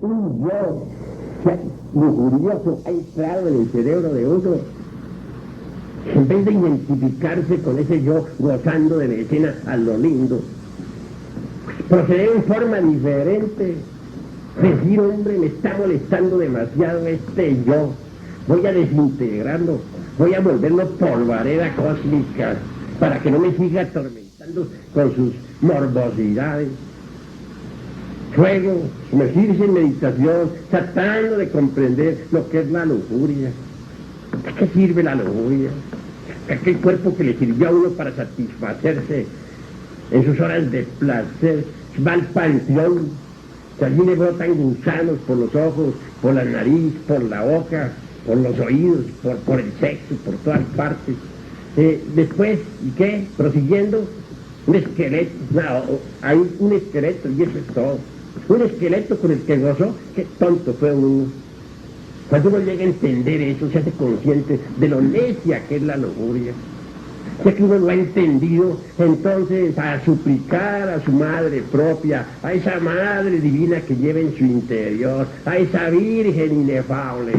un yo lujurioso ha entrado en el cerebro de uno, en vez de identificarse con ese yo gozando de la escena a lo lindo, proceder en forma diferente, decir, hombre, me está molestando demasiado este yo, voy a desintegrarlo, voy a volverlo polvareda cósmica, para que no me siga atormentando con sus morbosidades. Luego, sumergirse en meditación, tratando de comprender lo que es la lujuria. ¿A qué sirve la lujuria? Aquel cuerpo que le sirvió a uno para satisfacerse en sus horas de placer, va al panteón, que allí le brotan gusanos por los ojos, por la nariz, por la boca, por los oídos, por el sexo, por todas partes. Después, ¿y qué? Prosiguiendo, un esqueleto, no, hay un esqueleto y eso es todo. Un esqueleto con el que gozó, qué tonto fue uno. Cuando uno llega a entender eso, se hace consciente de lo necia que es la lujuria. Ya que uno lo ha entendido, entonces a suplicar a su madre propia, a esa madre divina que lleva en su interior, a esa virgen inefable,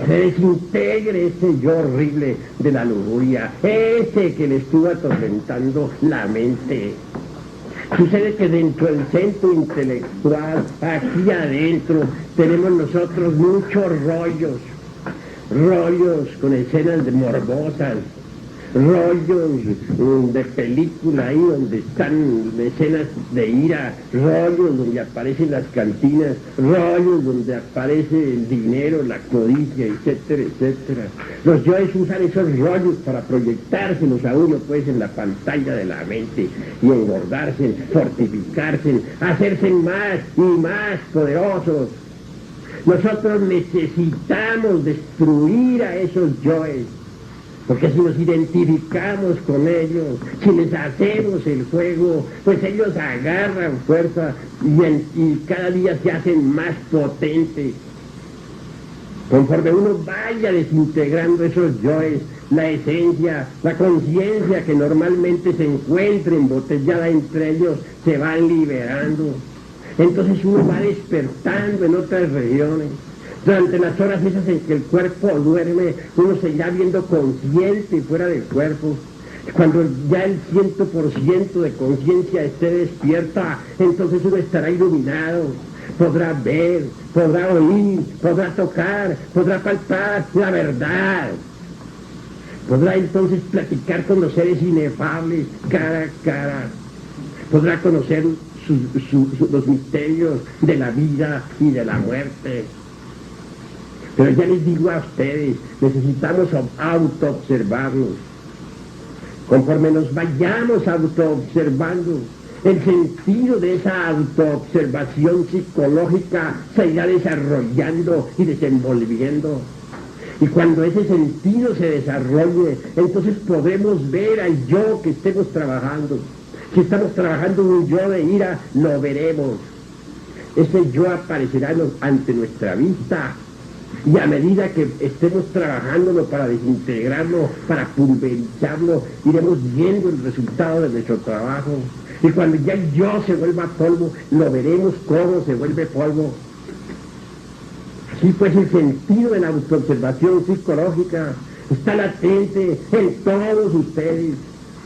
se desintegre ese yo horrible de la lujuria, ese que le estuvo atormentando la mente. Sucede que dentro del centro intelectual, aquí adentro, tenemos nosotros muchos rollos con escenas morbosas, rollos de película ahí donde están escenas de ira, rollos donde aparecen las cantinas, rollos donde aparece el dinero, la codicia, etcétera, etcétera. Los yoes usan esos rollos para proyectárselos a uno pues en la pantalla de la mente y engordarse, fortificarse, hacerse más y más poderosos. Nosotros necesitamos destruir a esos yoes, porque si nos identificamos con ellos, si les hacemos el juego, pues ellos agarran fuerza y cada día se hacen más potentes. Conforme uno vaya desintegrando esos yoes, la esencia, la conciencia que normalmente se encuentra embotellada entre ellos, se van liberando. Entonces uno va despertando en otras regiones. Durante las horas esas en que el cuerpo duerme, uno se irá viendo consciente fuera del cuerpo. Cuando ya el 100% de conciencia esté despierta, entonces uno estará iluminado. Podrá ver, podrá oír, podrá tocar, podrá palpar la verdad. Podrá entonces platicar con los seres inefables cara a cara. Podrá conocer los misterios de la vida y de la muerte. Pero ya les digo a ustedes, necesitamos autoobservarnos. Conforme nos vayamos autoobservando, el sentido de esa autoobservación psicológica se irá desarrollando y desenvolviendo. Y cuando ese sentido se desarrolle, entonces podremos ver al yo que estemos trabajando. Si estamos trabajando un yo de ira, lo veremos. Ese yo aparecerá ante nuestra vista. Y a medida que estemos trabajándolo para desintegrarlo, para pulverizarlo, iremos viendo el resultado de nuestro trabajo. Y cuando ya el yo se vuelva polvo, lo veremos cómo se vuelve polvo. Así pues, el sentido de la autoobservación psicológica está latente en todos ustedes,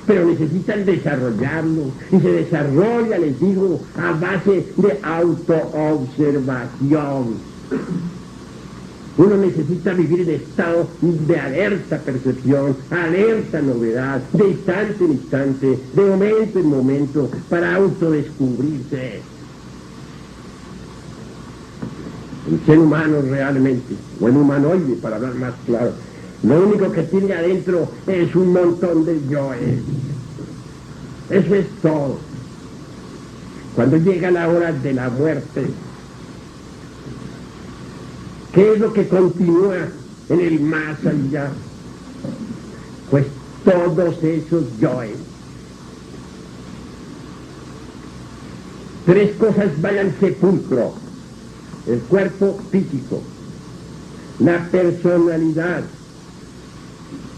pero necesitan desarrollarlo. Y se desarrolla, les digo, a base de autoobservación. Uno necesita vivir en estado de alerta percepción, alerta novedad, de instante en instante, de momento en momento, para autodescubrirse. El ser humano realmente, o el humanoide, para hablar más claro, lo único que tiene adentro es un montón de yoes. Eso es todo. Cuando llega la hora de la muerte, ¿qué es lo que continúa en el más allá? Pues todos esos yoes. Tres cosas van al sepulcro: el cuerpo físico, la personalidad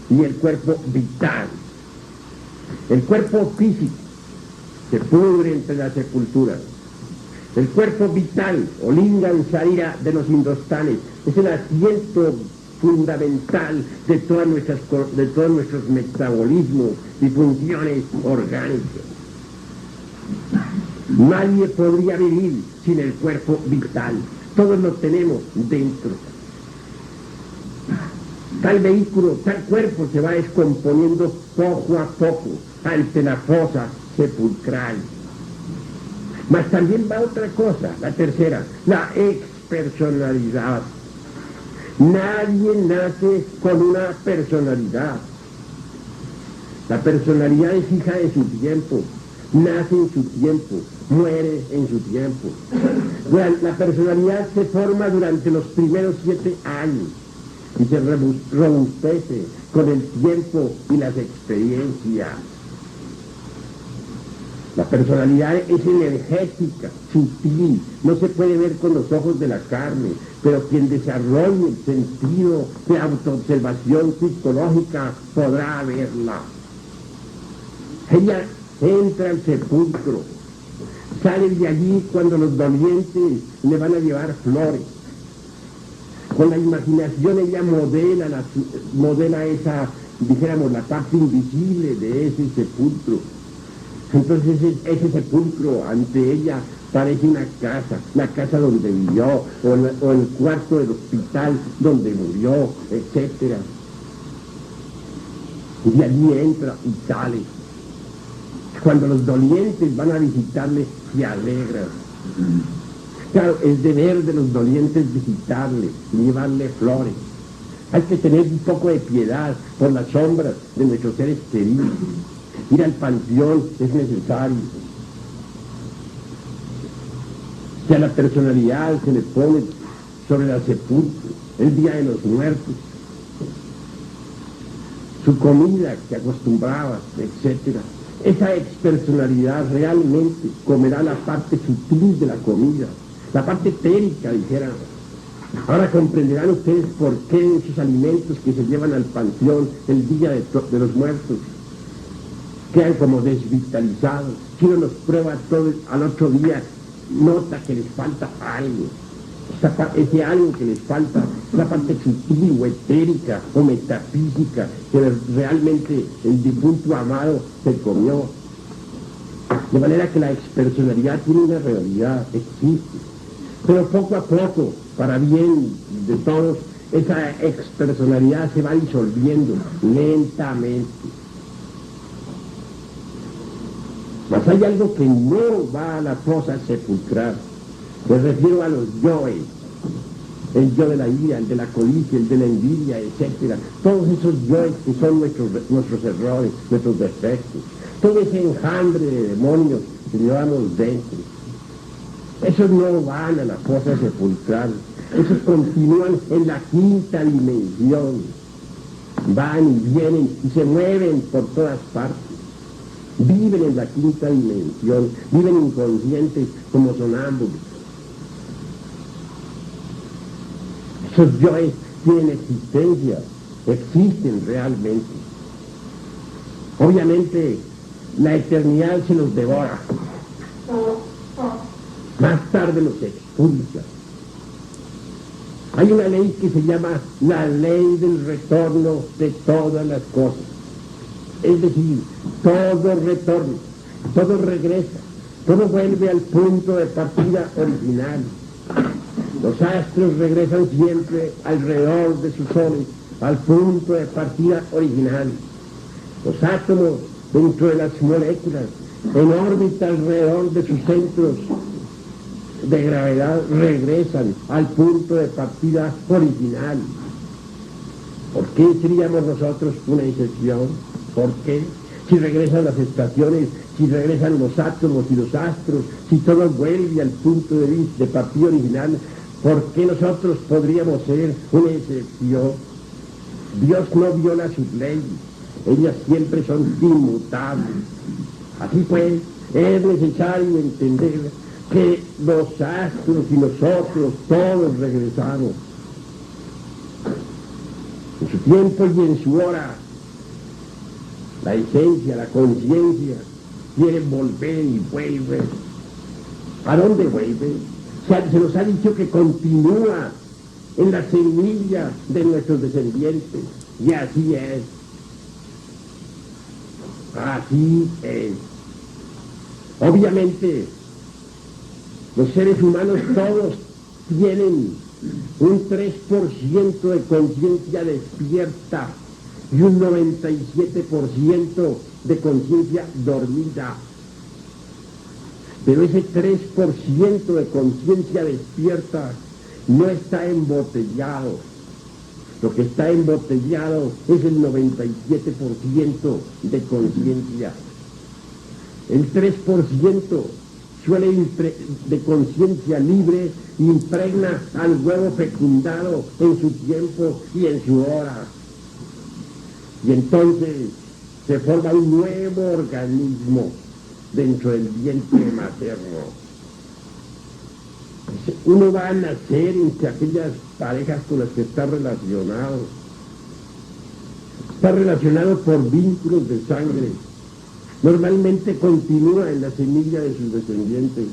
y el cuerpo vital. El cuerpo físico se pudre entre las sepulturas. El cuerpo vital, o lingam sharira de los indostanes, es el asiento fundamental de todos nuestros metabolismos y funciones orgánicas. Nadie podría vivir sin el cuerpo vital. Todos lo tenemos dentro. Tal vehículo, tal cuerpo se va descomponiendo poco a poco ante la fosa sepulcral. Mas también va otra cosa, la tercera, la expersonalidad. Nadie nace con una personalidad. La personalidad es hija de su tiempo, nace en su tiempo, muere en su tiempo. La personalidad se forma durante los primeros 7 años y se robustece con el tiempo y las experiencias. La personalidad es energética, sutil, no se puede ver con los ojos de la carne, pero quien desarrolle el sentido de autoobservación psicológica podrá verla. Ella entra al sepulcro, sale de allí cuando los dolientes le van a llevar flores. Con la imaginación ella modela esa, dijéramos, la parte invisible de ese sepulcro. Entonces ese sepulcro ante ella parece una casa, la casa donde vivió, o el cuarto del hospital donde murió, etc. Y de allí entra y sale. Cuando los dolientes van a visitarle, se alegran. Claro, es deber de los dolientes visitarle, llevarle flores. Hay que tener un poco de piedad por las sombras de nuestros seres queridos. Ir al panteón es necesario. Si a la personalidad se le pone sobre la sepulcro, el día de los muertos, su comida que acostumbraba, etc. Esa expersonalidad realmente comerá la parte sutil de la comida, la parte etérica, dijera. Ahora comprenderán ustedes por qué esos alimentos que se llevan al panteón el día de los muertos quedan como desvitalizados. Si uno los prueba todo al otro día, nota que les falta algo. Ese algo que les falta, la parte sutil o etérica o metafísica que realmente el difunto amado se comió. De manera que la expersonalidad tiene una realidad, existe. Pero poco a poco, para bien de todos, esa expersonalidad se va disolviendo lentamente. Mas hay algo que no va a la fosa sepulcral. Me refiero a los yoes, el yo de la ira, el de la codicia, el de la envidia, etc. Todos esos yoes que son nuestros errores, nuestros defectos, todo ese enjambre de demonios que llevamos dentro. Esos no van a la fosa sepulcral, esos continúan en la quinta dimensión, van y vienen y se mueven por todas partes. Viven en la quinta dimensión, viven inconscientes como sonámbulos. Esos yoes tienen existencia, existen realmente. Obviamente la eternidad se los devora, más tarde los expulsa. Hay una ley que se llama la ley del retorno de todas las cosas. Es decir, todo retorna, todo regresa, todo vuelve al punto de partida original. Los astros regresan siempre alrededor de sus soles, al punto de partida original. Los átomos dentro de las moléculas, en órbita alrededor de sus centros de gravedad, regresan al punto de partida original. ¿Por qué seríamos nosotros una excepción? ¿Por qué? Si regresan las estaciones, si regresan los átomos y los astros, si todo vuelve al punto de partida original, ¿por qué nosotros podríamos ser una excepción? Dios no viola sus leyes, ellas siempre son inmutables. Así pues, es necesario entender que los astros y nosotros todos regresamos. En su tiempo y en su hora, la esencia, la conciencia, quiere volver y vuelve. ¿A dónde vuelve? Se nos ha dicho que continúa en la semilla de nuestros descendientes. Y así es. Así es. Obviamente, los seres humanos todos tienen un 3% de conciencia despierta y un 97% de conciencia dormida. Pero ese 3% de conciencia despierta no está embotellado. Lo que está embotellado es el 97% de conciencia. El 3% de conciencia libre impregna al huevo fecundado en su tiempo y en su hora. Y entonces se forma un nuevo organismo dentro del vientre materno. Uno va a nacer entre aquellas parejas con las que está relacionado. Está relacionado por vínculos de sangre. Normalmente continúa en la semilla de sus descendientes,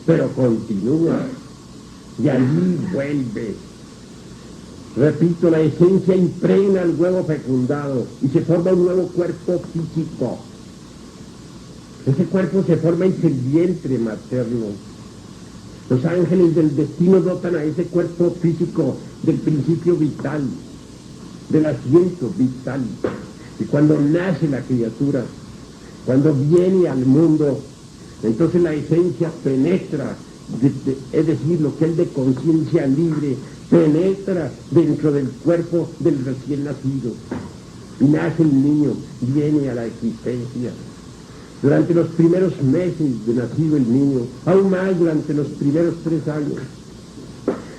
pero continúa y allí vuelve. Repito, la esencia impregna al huevo fecundado y se forma un nuevo cuerpo físico. Ese cuerpo se forma en el vientre materno. Los ángeles del destino dotan a ese cuerpo físico del principio vital, del asiento vital. Y cuando nace la criatura, cuando viene al mundo, entonces la esencia penetra, es decir, lo que es de conciencia libre, penetra dentro del cuerpo del recién nacido. Y nace el niño, viene a la existencia. Durante los primeros meses de nacido el niño, aún más durante los primeros 3 años,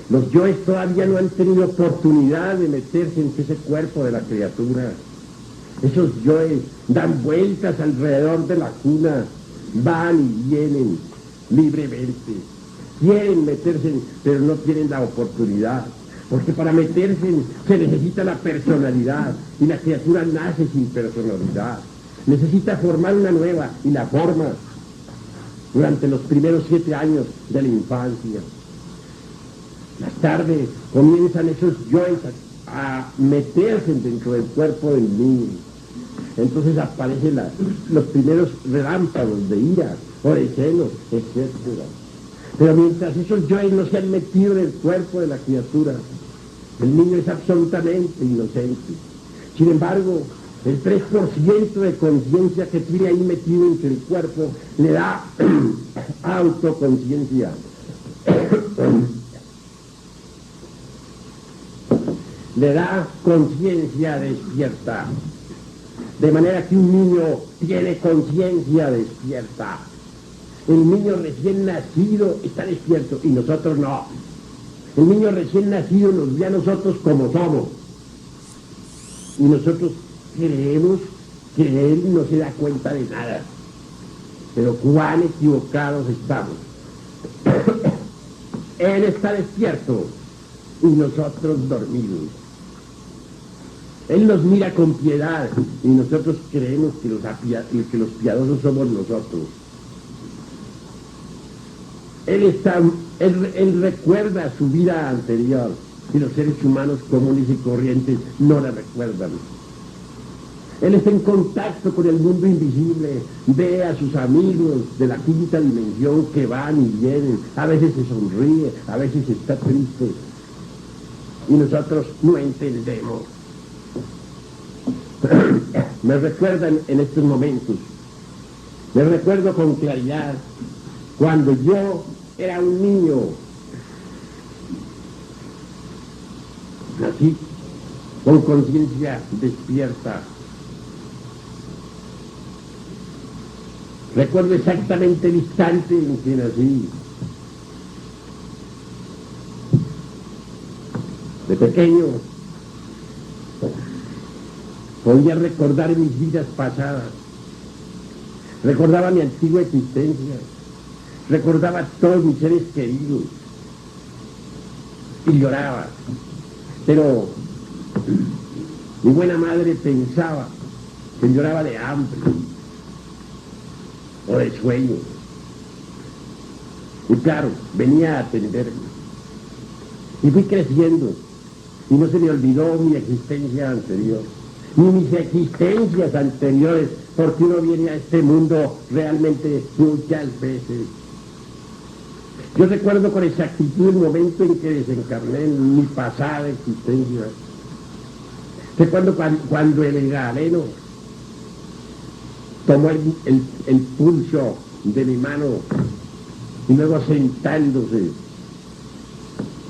los yoes todavía no han tenido oportunidad de meterse en ese cuerpo de la criatura. Esos yoes dan vueltas alrededor de la cuna, van y vienen libremente. Quieren meterse, pero no tienen la oportunidad, porque para meterse se necesita la personalidad, y la criatura nace sin personalidad. Necesita formar una nueva, y la forma durante los primeros 7 años de la infancia. Más tarde comienzan esos yoes a meterse dentro del cuerpo del niño. Entonces aparecen los primeros relámpagos de ira o de celos, etc. Pero mientras esos yoes no se han metido en el cuerpo de la criatura, el niño es absolutamente inocente. Sin embargo, el 3% de conciencia que tiene ahí metido entre el cuerpo le da autoconciencia. Le da conciencia despierta. De manera que un niño tiene conciencia despierta. El niño recién nacido está despierto y nosotros no. El niño recién nacido nos ve a nosotros como somos. Y nosotros creemos que él no se da cuenta de nada. Pero cuán equivocados estamos. Él está despierto y nosotros dormidos. Él nos mira con piedad y nosotros creemos que los piadosos somos nosotros. Él recuerda su vida anterior y los seres humanos comunes y corrientes no la recuerdan. Él está en contacto con el mundo invisible, ve a sus amigos de la quinta dimensión que van y vienen, a veces se sonríe, a veces está triste y nosotros no entendemos. Me recuerdan en estos momentos, me recuerdo con claridad cuando yo era un niño, nací con conciencia despierta. Recuerdo exactamente el instante en que nací. De pequeño podía recordar mis vidas pasadas, recordaba mi antigua existencia, recordaba a todos mis seres queridos y lloraba. Pero mi buena madre pensaba que lloraba de hambre o de sueño. Y claro, venía a atenderme. Y fui creciendo. Y no se me olvidó mi existencia anterior, ni mis existencias anteriores, porque uno viene a este mundo realmente muchas veces. Yo recuerdo con exactitud el momento en que desencarné en mi pasada existencia. Recuerdo cuando el galeno tomó el pulso de mi mano y luego sentándose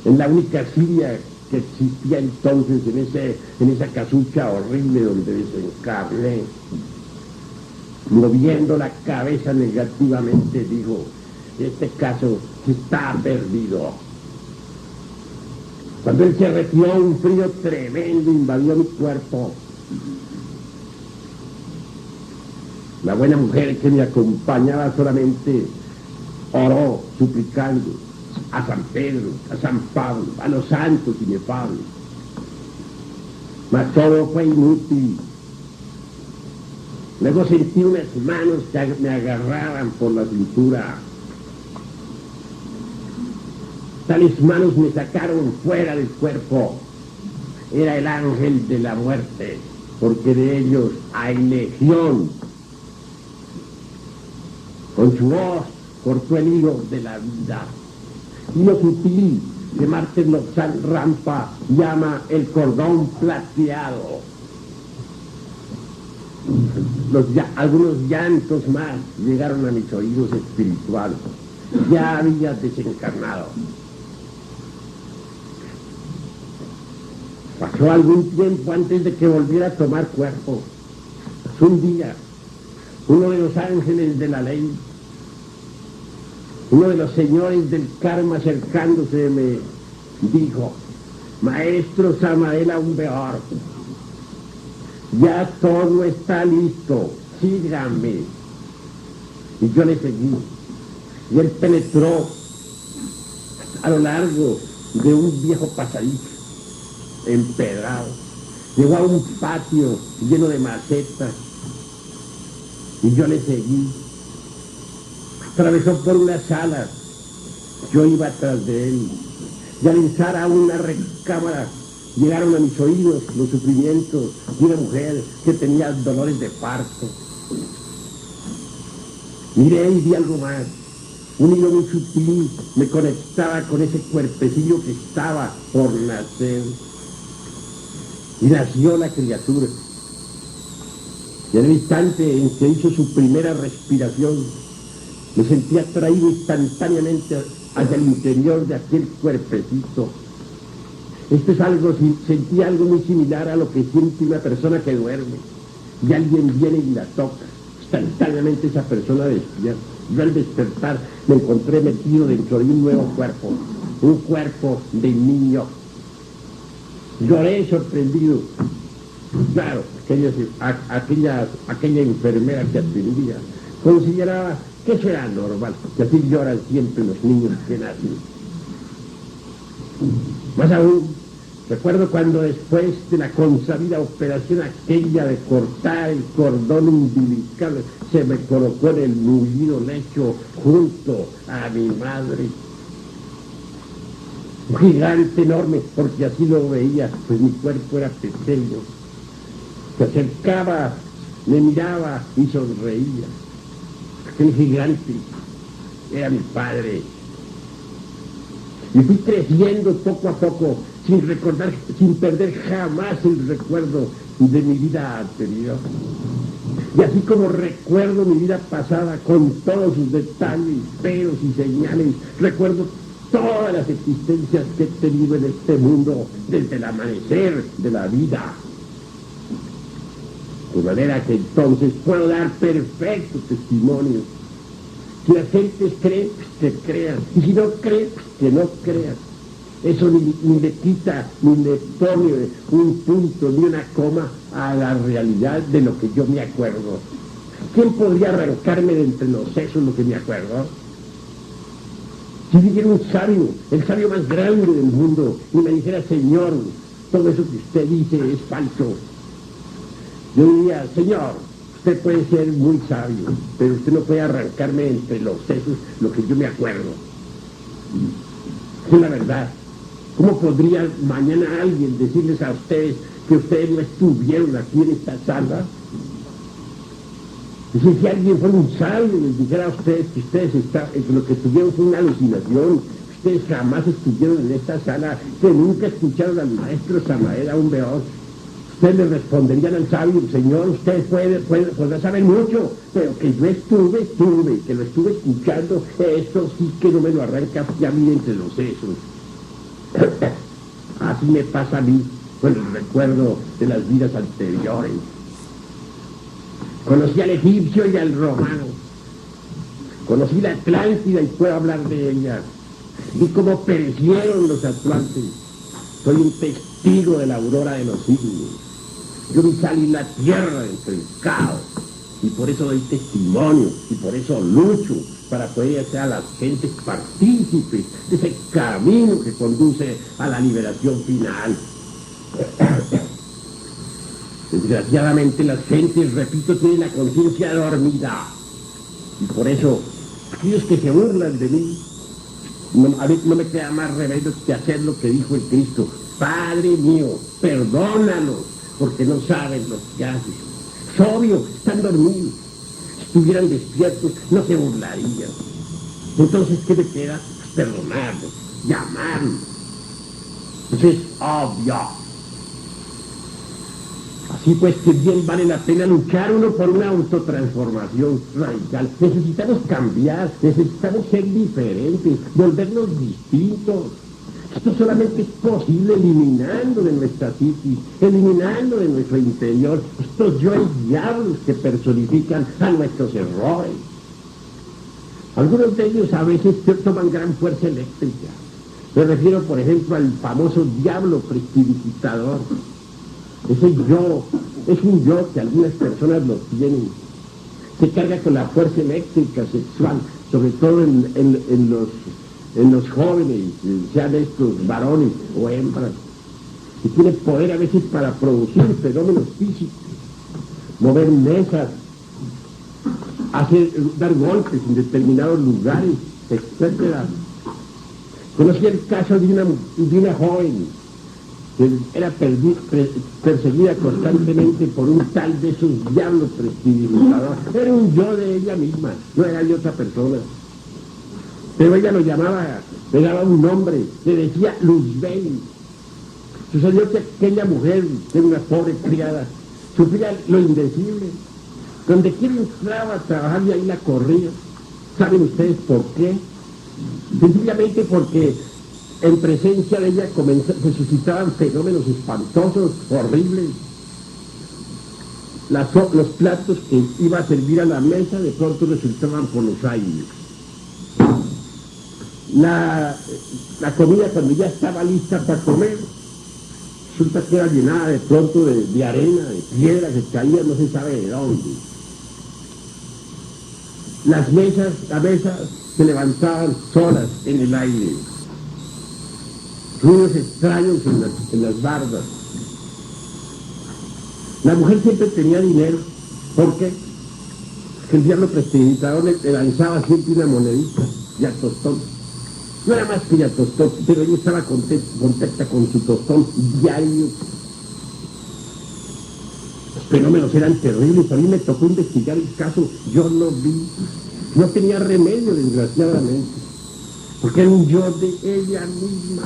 en la única silla que existía entonces en esa casucha horrible donde desencarné, moviendo la cabeza negativamente, dijo: este caso está perdido. Cuando él se retiró, un frío tremendo invadió mi cuerpo. La buena mujer que me acompañaba solamente oró suplicando a San Pedro, a San Pablo, a los santos inefables. Mas todo fue inútil. Luego sentí unas manos que me agarraban por la cintura. Tales manos me sacaron fuera del cuerpo. Era el ángel de la muerte, porque de ellos hay legión. Con su voz cortó el hilo de la vida. Y lo sutil que Martín Lozán Rampa llama el cordón plateado. Algunos llantos más llegaron a mis oídos espirituales. Ya había desencarnado. Pasó algún tiempo antes de que volviera a tomar cuerpo. Un día, uno de los ángeles de la ley, uno de los señores del karma acercándose me dijo: maestro Samael Aumbeor, ya todo está listo, sígame. Y yo le seguí. Y él penetró a lo largo de un viejo pasadizo empedrado. Llegó a un patio lleno de macetas. Y yo le seguí. Atravesó por una sala. Yo iba atrás de él. Y al entrar a una recámara, llegaron a mis oídos los sufrimientos de una mujer que tenía dolores de parto. Miré y vi algo más. Un hilo muy sutil me conectaba con ese cuerpecillo que estaba por nacer. Y nació la criatura. Y en el instante en que hizo su primera respiración, me sentí atraído instantáneamente hacia el interior de aquel cuerpecito. Esto es algo, sentí algo muy similar a lo que siente una persona que duerme y alguien viene y la toca. Instantáneamente esa persona despierta. Yo al despertar me encontré metido dentro de un nuevo cuerpo, un cuerpo de niño. Lloré sorprendido. Claro, aquella enfermera que atendía consideraba que eso era normal, que así lloran siempre los niños que nacen. Más aún, recuerdo cuando después de la consabida operación aquella de cortar el cordón umbilical, se me colocó en el mullido lecho junto a mi madre. Un gigante enorme, porque así lo veía, pues mi cuerpo era pequeño. Se acercaba, me miraba y sonreía. Aquel gigante era mi padre. Y fui creciendo poco a poco, sin perder jamás el recuerdo de mi vida anterior. Y así como recuerdo mi vida pasada con todos sus detalles, peros y señales, recuerdo todas las existencias que he tenido en este mundo desde el amanecer de la vida. De manera que entonces puedo dar perfecto testimonio. Si las gentes creen, que crean. Y si no creen, que no crean. Eso ni le quita, ni le pone un punto, ni una coma a la realidad de lo que yo me acuerdo. ¿Quién podría arrancarme de entre los sesos lo que me acuerdo? Si viniera un sabio, el sabio más grande del mundo, y me dijera: señor, todo eso que usted dice es falso, yo diría: señor, usted puede ser muy sabio, pero usted no puede arrancarme entre los sesos lo que yo me acuerdo. Es la verdad. ¿Cómo podría mañana alguien decirles a ustedes que ustedes no estuvieron aquí en esta sala? Es decir, si alguien fuera un sabio y les dijera a ustedes que que lo que tuvieron fue una alucinación, ustedes jamás estuvieron en esta sala, que nunca escucharon al maestro Samael aún Beos, ustedes le responderían al sabio: Señor, usted podrá saber mucho, pero que yo estuve, que lo estuve escuchando, eso sí que no me lo arranca ya bien entre los sesos. Así me pasa a mí con el recuerdo de las vidas anteriores. Conocí al egipcio y al romano, conocí la Atlántida y puedo hablar de ella, vi cómo perecieron los atlantes. Soy un testigo de la aurora de los siglos. Yo vi salir la tierra entre el caos, y por eso doy testimonio, y por eso lucho, para poder hacer a las gentes partícipes de ese camino que conduce a la liberación final. Desgraciadamente las gentes, repito, tienen la conciencia dormida, y por eso aquellos que se burlan de mí, a mí no me queda más remedio que hacer lo que dijo el Cristo: Padre mío, perdónalos, porque no saben lo que hacen. Es obvio, están dormidos. Si estuvieran despiertos, no se burlarían. Entonces, ¿qué me queda? Perdonarlos, llamarlos. Eso es obvio. Así pues, que bien vale la pena luchar uno por una autotransformación radical. Necesitamos cambiar, necesitamos ser diferentes, volvernos distintos. Esto solamente es posible eliminando de nuestra psiquis, eliminando de nuestro interior estos yoes diablos que personifican a nuestros errores. Algunos de ellos a veces toman gran fuerza eléctrica. Me refiero, por ejemplo, al famoso diablo prestidigitador. Ese yo, es un yo que algunas personas lo tienen. Se carga con la fuerza eléctrica sexual, sobre todo en los jóvenes, sean estos varones o hembras, y tiene poder a veces para producir fenómenos físicos, mover mesas, dar golpes en determinados lugares, etc. Conocí el caso de una joven que era perseguida constantemente por un tal de esos diablos prestidigitadores. Era un yo de ella misma, no era de otra persona. Pero ella lo llamaba, le daba un nombre, le decía Luzbel. Sucedió que aquella mujer, que era una pobre criada, sufría lo indecible. Donde quiera entraba a trabajar y ahí la corría. ¿Saben ustedes por qué? Sencillamente porque en presencia de ella se suscitaban fenómenos espantosos, horribles. Los platos que iba a servir a la mesa de pronto resultaban por los aires. La comida, cuando ya estaba lista para comer, resulta que era llenada de pronto de arena, de piedra que caía no se sabe de dónde. Las mesas se levantaban solas en el aire. Ruidos extraños en las bardas. La mujer siempre tenía dinero. ¿Por qué? Porque el diablo prestidigitador le lanzaba siempre una monedita y a tostón. No era más que ya tostón, pero ella estaba contenta con su tostón diario. Los fenómenos eran terribles. A mí me tocó investigar el caso. Yo lo vi. No tenía remedio, desgraciadamente, porque era un yo de ella misma.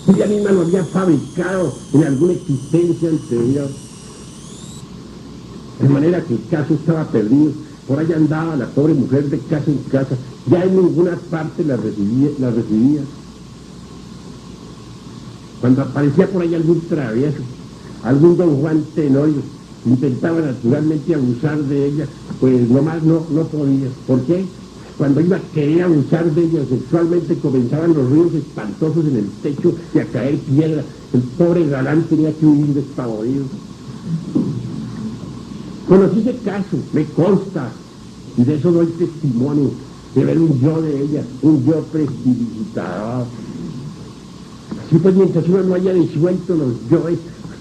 Ella misma lo había fabricado en alguna existencia anterior. De manera que el caso estaba perdido. Por ahí andaba la pobre mujer de casa en casa. Ya en ninguna parte la recibía. Cuando aparecía por ahí algún travieso, algún don Juan Tenorio, intentaba naturalmente abusar de ella, pues nomás no podía. ¿Por qué? Cuando iba a querer abusar de ella sexualmente, comenzaban los ruidos espantosos en el techo y a caer piedra. El pobre galán tenía que huir despavorido. Conocí ese caso, me consta, y de eso doy testimonio, de ver un yo de ella, un yo prestidigitador. Así pues, mientras uno no haya disuelto los yoes,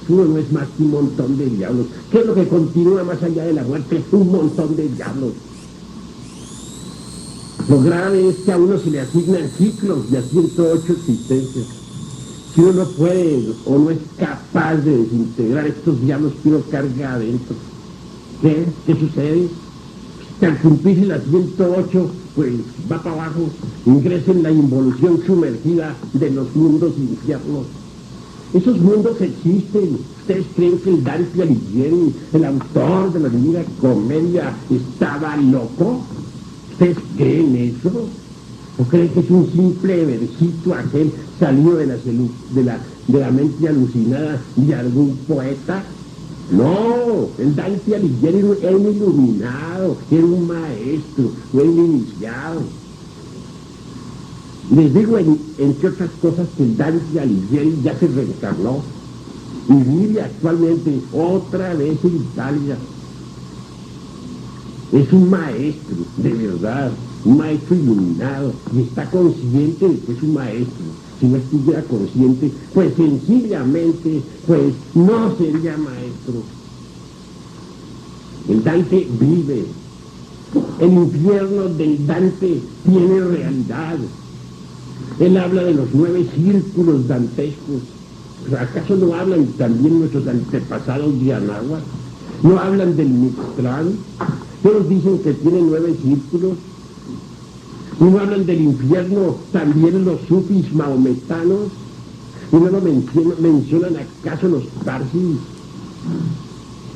uno no es más que un montón de diablos. ¿Qué es lo que continúa más allá de la muerte? Un montón de diablos. Lo grave es que a uno se le asignan ciclos de a 108 existencias. Si uno no puede o no es capaz de desintegrar estos diablos que uno carga adentro, ¿qué sucede? Que al cumplirse las 108, pues va para abajo, ingresa en la involución sumergida de los mundos infiernos. Esos mundos existen. ¿Ustedes creen que el Dante Alighieri, el autor de la Divina Comedia, estaba loco? ¿Ustedes creen eso? ¿O creen que es un simple versito aquel salido de la mente alucinada de algún poeta? No, el Dante Alighieri era un iluminado, era un maestro, fue un iniciado. Les digo, entre otras cosas, que el Dante Alighieri ya se reencarnó y vive actualmente otra vez en Italia. Es un maestro, de verdad, un maestro iluminado, y está consciente de que es un maestro. Si no estuviera consciente, pues sencillamente, pues no sería maestro. El Dante vive. El infierno del Dante tiene realidad. Él habla de los 9 círculos dantescos. ¿Acaso no hablan también nuestros antepasados de Anáhuac? ¿No hablan del Mictlán? Todos dicen que tiene 9 círculos. ¿Y no hablan del infierno también los sufis mahometanos? ¿Y no lo mencionan acaso los parsis?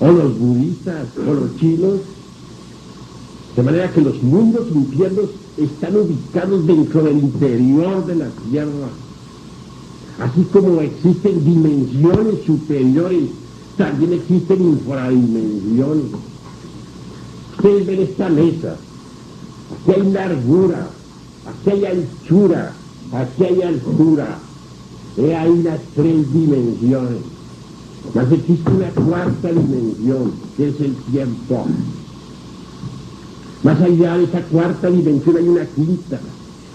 ¿O los budistas? ¿O los chinos? De manera que los mundos infiernos están ubicados dentro del interior de la tierra. Así como existen dimensiones superiores, también existen infradimensiones. Ustedes ven esta mesa. Aquí hay largura, aquí hay anchura, aquí hay altura. He ahí las 3 dimensiones. Mas existe una 4ª dimensión, que es el tiempo. Más allá de esa 4ª dimensión hay una 5ª.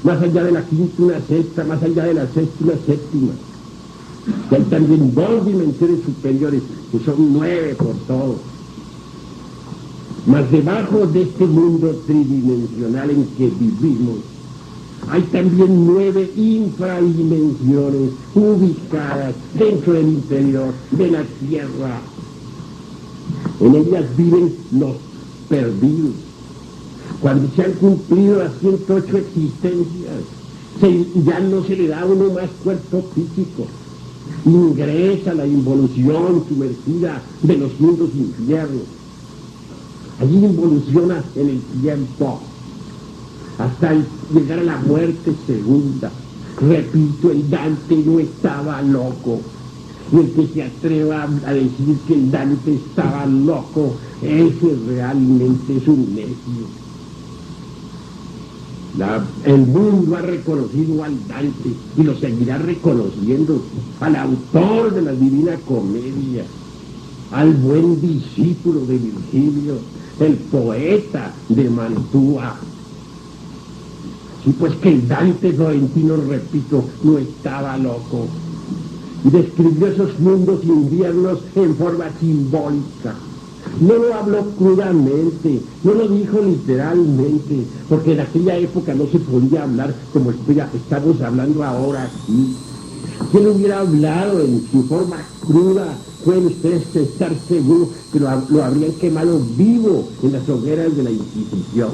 Más allá de la 5ª una 6ª, más allá de la 6ª una 7ª. Y hay también 2 dimensiones superiores, que son 9 por todo. Mas debajo de este mundo tridimensional en que vivimos, hay también 9 infradimensiones ubicadas dentro del interior de la tierra. En ellas viven los perdidos. Cuando se han cumplido las 108 existencias, ya no se le da a uno más cuerpo físico. Ingresa la involución sumergida de los mundos infiernos. Allí involuciona en el tiempo hasta llegar a la muerte segunda. Repito, el Dante no estaba loco. Y el que se atreva a decir que el Dante estaba loco, ese realmente es un necio. El mundo ha reconocido al Dante y lo seguirá reconociendo, al autor de la Divina Comedia, al buen discípulo de Virgilio, el poeta de Mantua. Sí, pues que el Dante Florentino, repito, no estaba loco. Y describió esos mundos infiernos en forma simbólica. No lo habló crudamente, no lo dijo literalmente, porque en aquella época no se podía hablar como estamos hablando ahora aquí. ¿Quién hubiera hablado en su forma cruda? Pueden ustedes estar seguros que lo habrían quemado vivo en las hogueras de la Inquisición.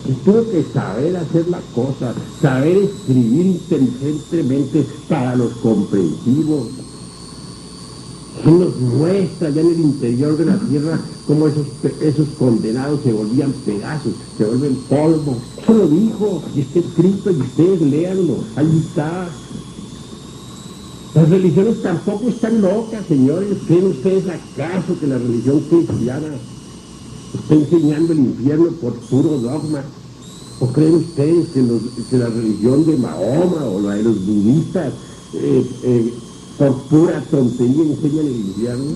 Y tuvo que saber hacer la cosa, saber escribir inteligentemente para los comprensivos. Él nos muestra ya en el interior de la tierra cómo esos condenados se volvían pedazos, se vuelven polvo. Eso lo dijo, y está escrito, y ustedes léanlo, ahí está. Las religiones tampoco están locas, señores. ¿Creen ustedes acaso que la religión cristiana está enseñando el infierno por puro dogma? ¿O creen ustedes que la religión de Mahoma o la de los budistas por pura tontería enseñan el infierno?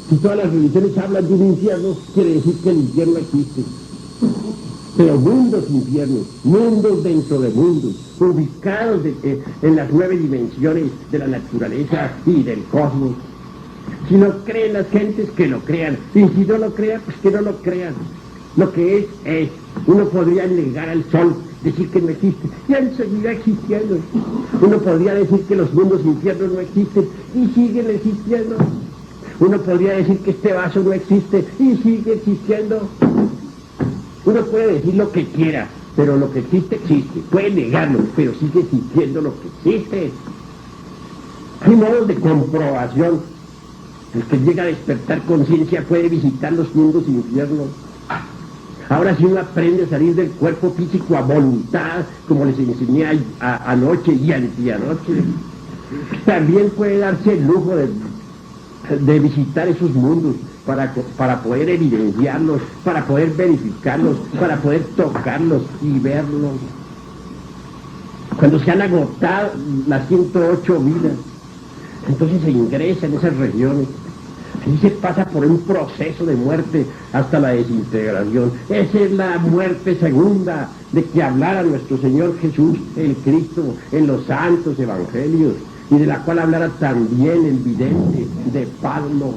Si todas las religiones hablan de un infierno, quiere decir que el infierno existe. Pero mundos infiernos, mundos dentro de mundos, ubicados en las 9 dimensiones de la naturaleza y del cosmos. Si no creen las gentes, que lo crean. Y si no lo crean, pues que no lo crean. Lo que es. Uno podría negar al sol decir que no existe, y han seguido existiendo. Uno podría decir que los mundos infiernos no existen, y siguen existiendo. Uno podría decir que este vaso no existe, y sigue existiendo. Uno puede decir lo que quiera, pero lo que existe, existe. Puede negarlo, pero sigue existiendo lo que existe. Hay modos de comprobación. El que llega a despertar conciencia puede visitar los mundos infiernos. Ahora si uno aprende a salir del cuerpo físico a voluntad, como les enseñé anoche y anteanoche, también puede darse el lujo de visitar esos mundos para poder evidenciarlos, para poder verificarlos, para poder tocarlos y verlos. Cuando se han agotado las 108 vidas, entonces se ingresa en esas regiones. Ahí se pasa por un proceso de muerte hasta la desintegración. Esa es la muerte segunda de que hablara nuestro Señor Jesús, el Cristo, en los santos evangelios, y de la cual hablara también el vidente de Pablo.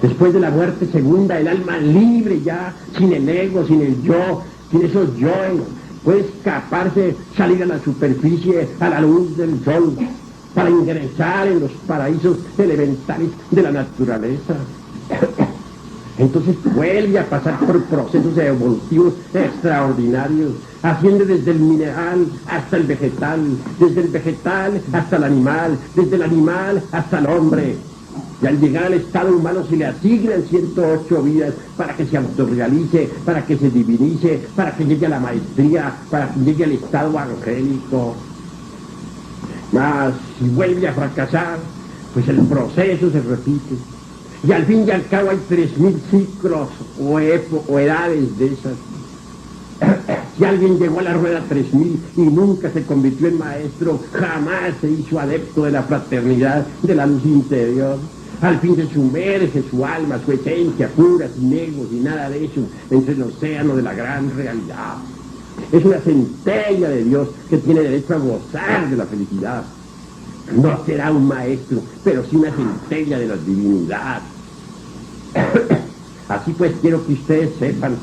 Después de la muerte segunda, el alma libre ya, sin el ego, sin el yo, sin esos yoes, puede escaparse, salir a la superficie, a la luz del sol, para ingresar en los paraísos elementales de la naturaleza. Entonces vuelve a pasar por procesos evolutivos extraordinarios, asciende desde el mineral hasta el vegetal, desde el vegetal hasta el animal, desde el animal hasta el hombre. Y al llegar al estado humano se le asignan 108 vidas para que se autorrealice, para que se divinice, para que llegue a la maestría, para que llegue al estado angélico. Mas si vuelve a fracasar, pues el proceso se repite. Y al fin y al cabo hay 3000 ciclos o edades de esas. Si alguien llegó a la rueda 3000 y nunca se convirtió en maestro, jamás se hizo adepto de la fraternidad de la luz interior. Al fin se sumerge su alma, su esencia pura, sin ego, sin nada de eso, entre el océano de la gran realidad. Es una centella de Dios que tiene derecho a gozar de la felicidad. No será un maestro, pero sí una centella de la divinidad. Así pues quiero que ustedes sepan,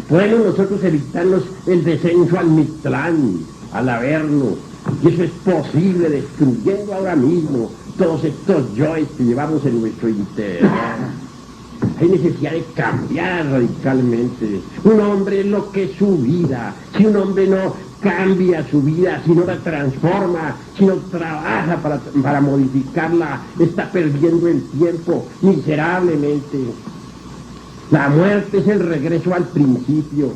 podemos nosotros evitarnos el descenso al Mictlán, al Averno, y eso es posible destruyendo ahora mismo todos estos yoes que llevamos en nuestro interior. Hay necesidad de cambiar radicalmente. Un hombre es lo que es su vida. Si un hombre no cambia su vida, si no la transforma, si no trabaja para modificarla, está perdiendo el tiempo miserablemente. La muerte es el regreso al principio,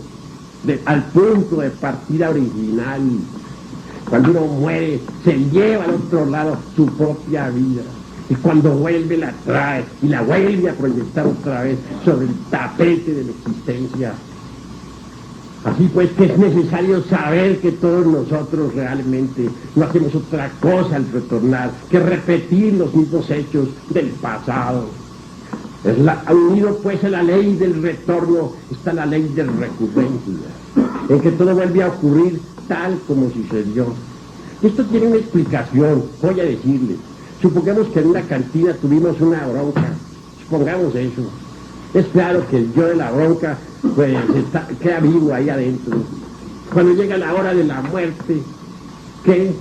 al punto de partida original. Cuando uno muere, se lleva al otro lado su propia vida. Y cuando vuelve la trae y la vuelve a proyectar otra vez sobre el tapete de la existencia. Así pues que es necesario saber que todos nosotros realmente no hacemos otra cosa al retornar que repetir los mismos hechos del pasado. Unido pues a la ley del retorno está la ley de recurrencia, en que todo vuelve a ocurrir tal como sucedió. Esto tiene una explicación, voy a decirles. Supongamos que en una cantina tuvimos una bronca, supongamos eso. Es claro que el yo de la bronca pues queda vivo ahí adentro. Cuando llega la hora de la muerte, que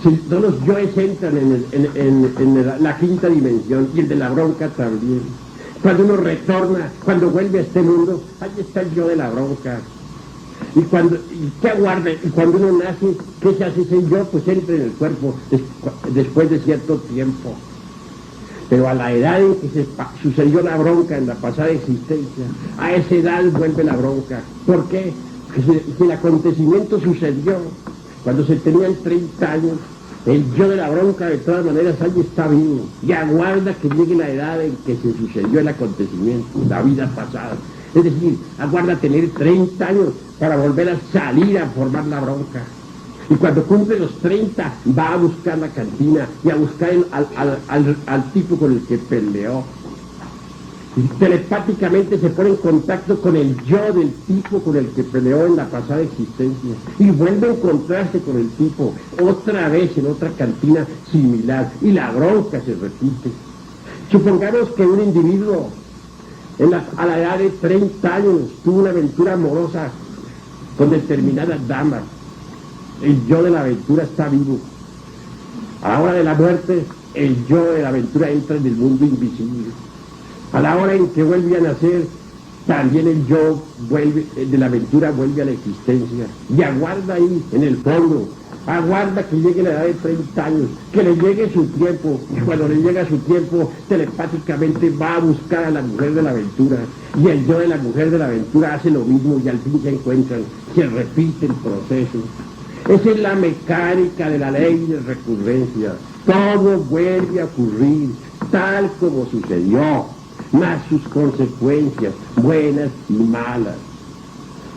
si todos los yoes entran en la quinta dimensión, y el de la bronca también. Cuando uno retorna, cuando vuelve a este mundo, ahí está el yo de la bronca. Y ¿qué aguarda? Y cuando uno nace, ¿qué se hace ese yo? Pues entra en el cuerpo después de cierto tiempo. Pero a la edad en que sucedió la bronca en la pasada existencia, a esa edad vuelve la bronca. ¿Por qué? Porque si el acontecimiento sucedió cuando se tenían 30 años, el yo de la bronca de todas maneras ahí está vivo y aguarda que llegue la edad en que se sucedió el acontecimiento, la vida pasada. Es decir, aguarda tener 30 años para volver a salir a formar la bronca. Y cuando cumple los 30, va a buscar la cantina y a buscar al tipo con el que peleó. Y telepáticamente se pone en contacto con el yo del tipo con el que peleó en la pasada existencia. Y vuelve a encontrarse con el tipo otra vez en otra cantina similar. Y la bronca se repite. Supongamos que un individuo a la edad de 30 años tuvo una aventura amorosa con determinadas damas. El yo de la aventura está vivo. A la hora de la muerte, el yo de la aventura entra en el mundo invisible. A la hora en que vuelve a nacer, también el yo de la aventura vuelve a la existencia. Y aguarda ahí, en el fondo, aguarda que llegue la edad de 30 años, que le llegue su tiempo, y cuando le llega su tiempo, telepáticamente va a buscar a la mujer de la aventura, y el yo de la mujer de la aventura hace lo mismo y al fin se encuentran, se repite el proceso. Esa es la mecánica de la ley de recurrencia. Todo vuelve a ocurrir tal como sucedió, más sus consecuencias, buenas y malas.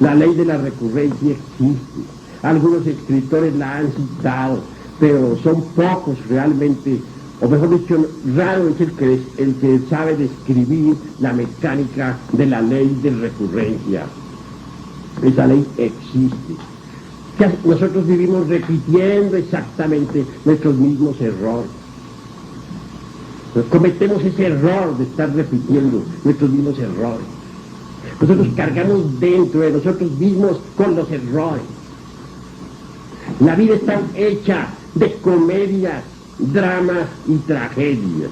La ley de la recurrencia existe. Algunos escritores la han citado, pero son pocos realmente, o mejor dicho, raro es el que sabe describir la mecánica de la ley de recurrencia. Esa ley existe. Nosotros vivimos repitiendo exactamente nuestros mismos errores. Cometemos ese error de estar repitiendo nuestros mismos errores. Nosotros cargamos dentro de nosotros mismos con los errores. La vida está hecha de comedias, dramas y tragedias.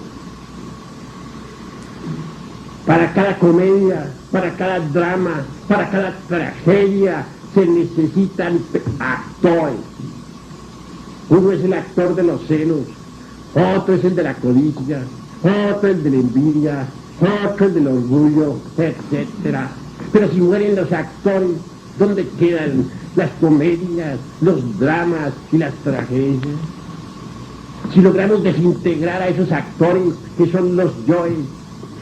Para cada comedia, para cada drama, para cada tragedia se necesitan actores. Uno es el actor de los celos, otro es el de la codicia, otro el de la envidia, otro el del orgullo, etc. Pero si mueren los actores, ¿dónde quedan las comedias, los dramas y las tragedias? Si logramos desintegrar a esos actores que son los yoes,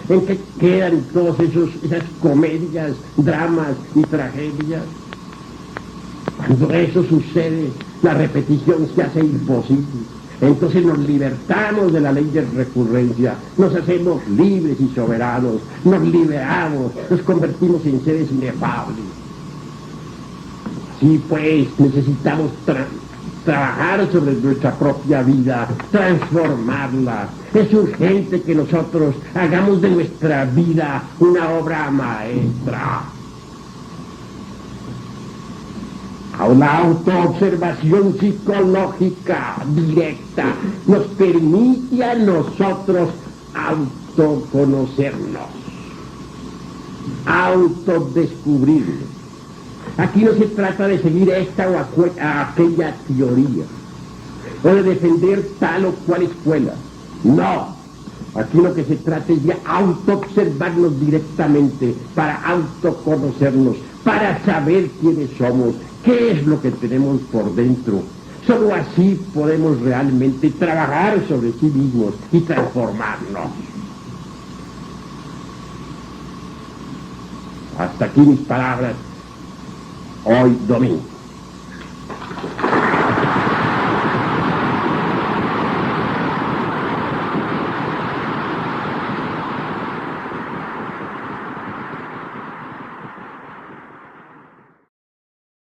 ¿en qué quedan todas esas comedias, dramas y tragedias? Cuando eso sucede, la repetición se hace imposible. Entonces nos libertamos de la ley de recurrencia, nos hacemos libres y soberanos, nos liberamos, nos convertimos en seres inefables. Sí, pues necesitamos trabajar sobre nuestra propia vida, transformarla. Es urgente que nosotros hagamos de nuestra vida una obra maestra. La autoobservación psicológica directa nos permite a nosotros autoconocernos, autodescubrirnos. Aquí no se trata de seguir esta o aquella teoría, o de defender tal o cual escuela. No, aquí lo que se trata es de autoobservarnos directamente, para autoconocernos, para saber quiénes somos, qué es lo que tenemos por dentro. Solo así podemos realmente trabajar sobre sí mismos y transformarnos. Hasta aquí mis palabras hoy domingo.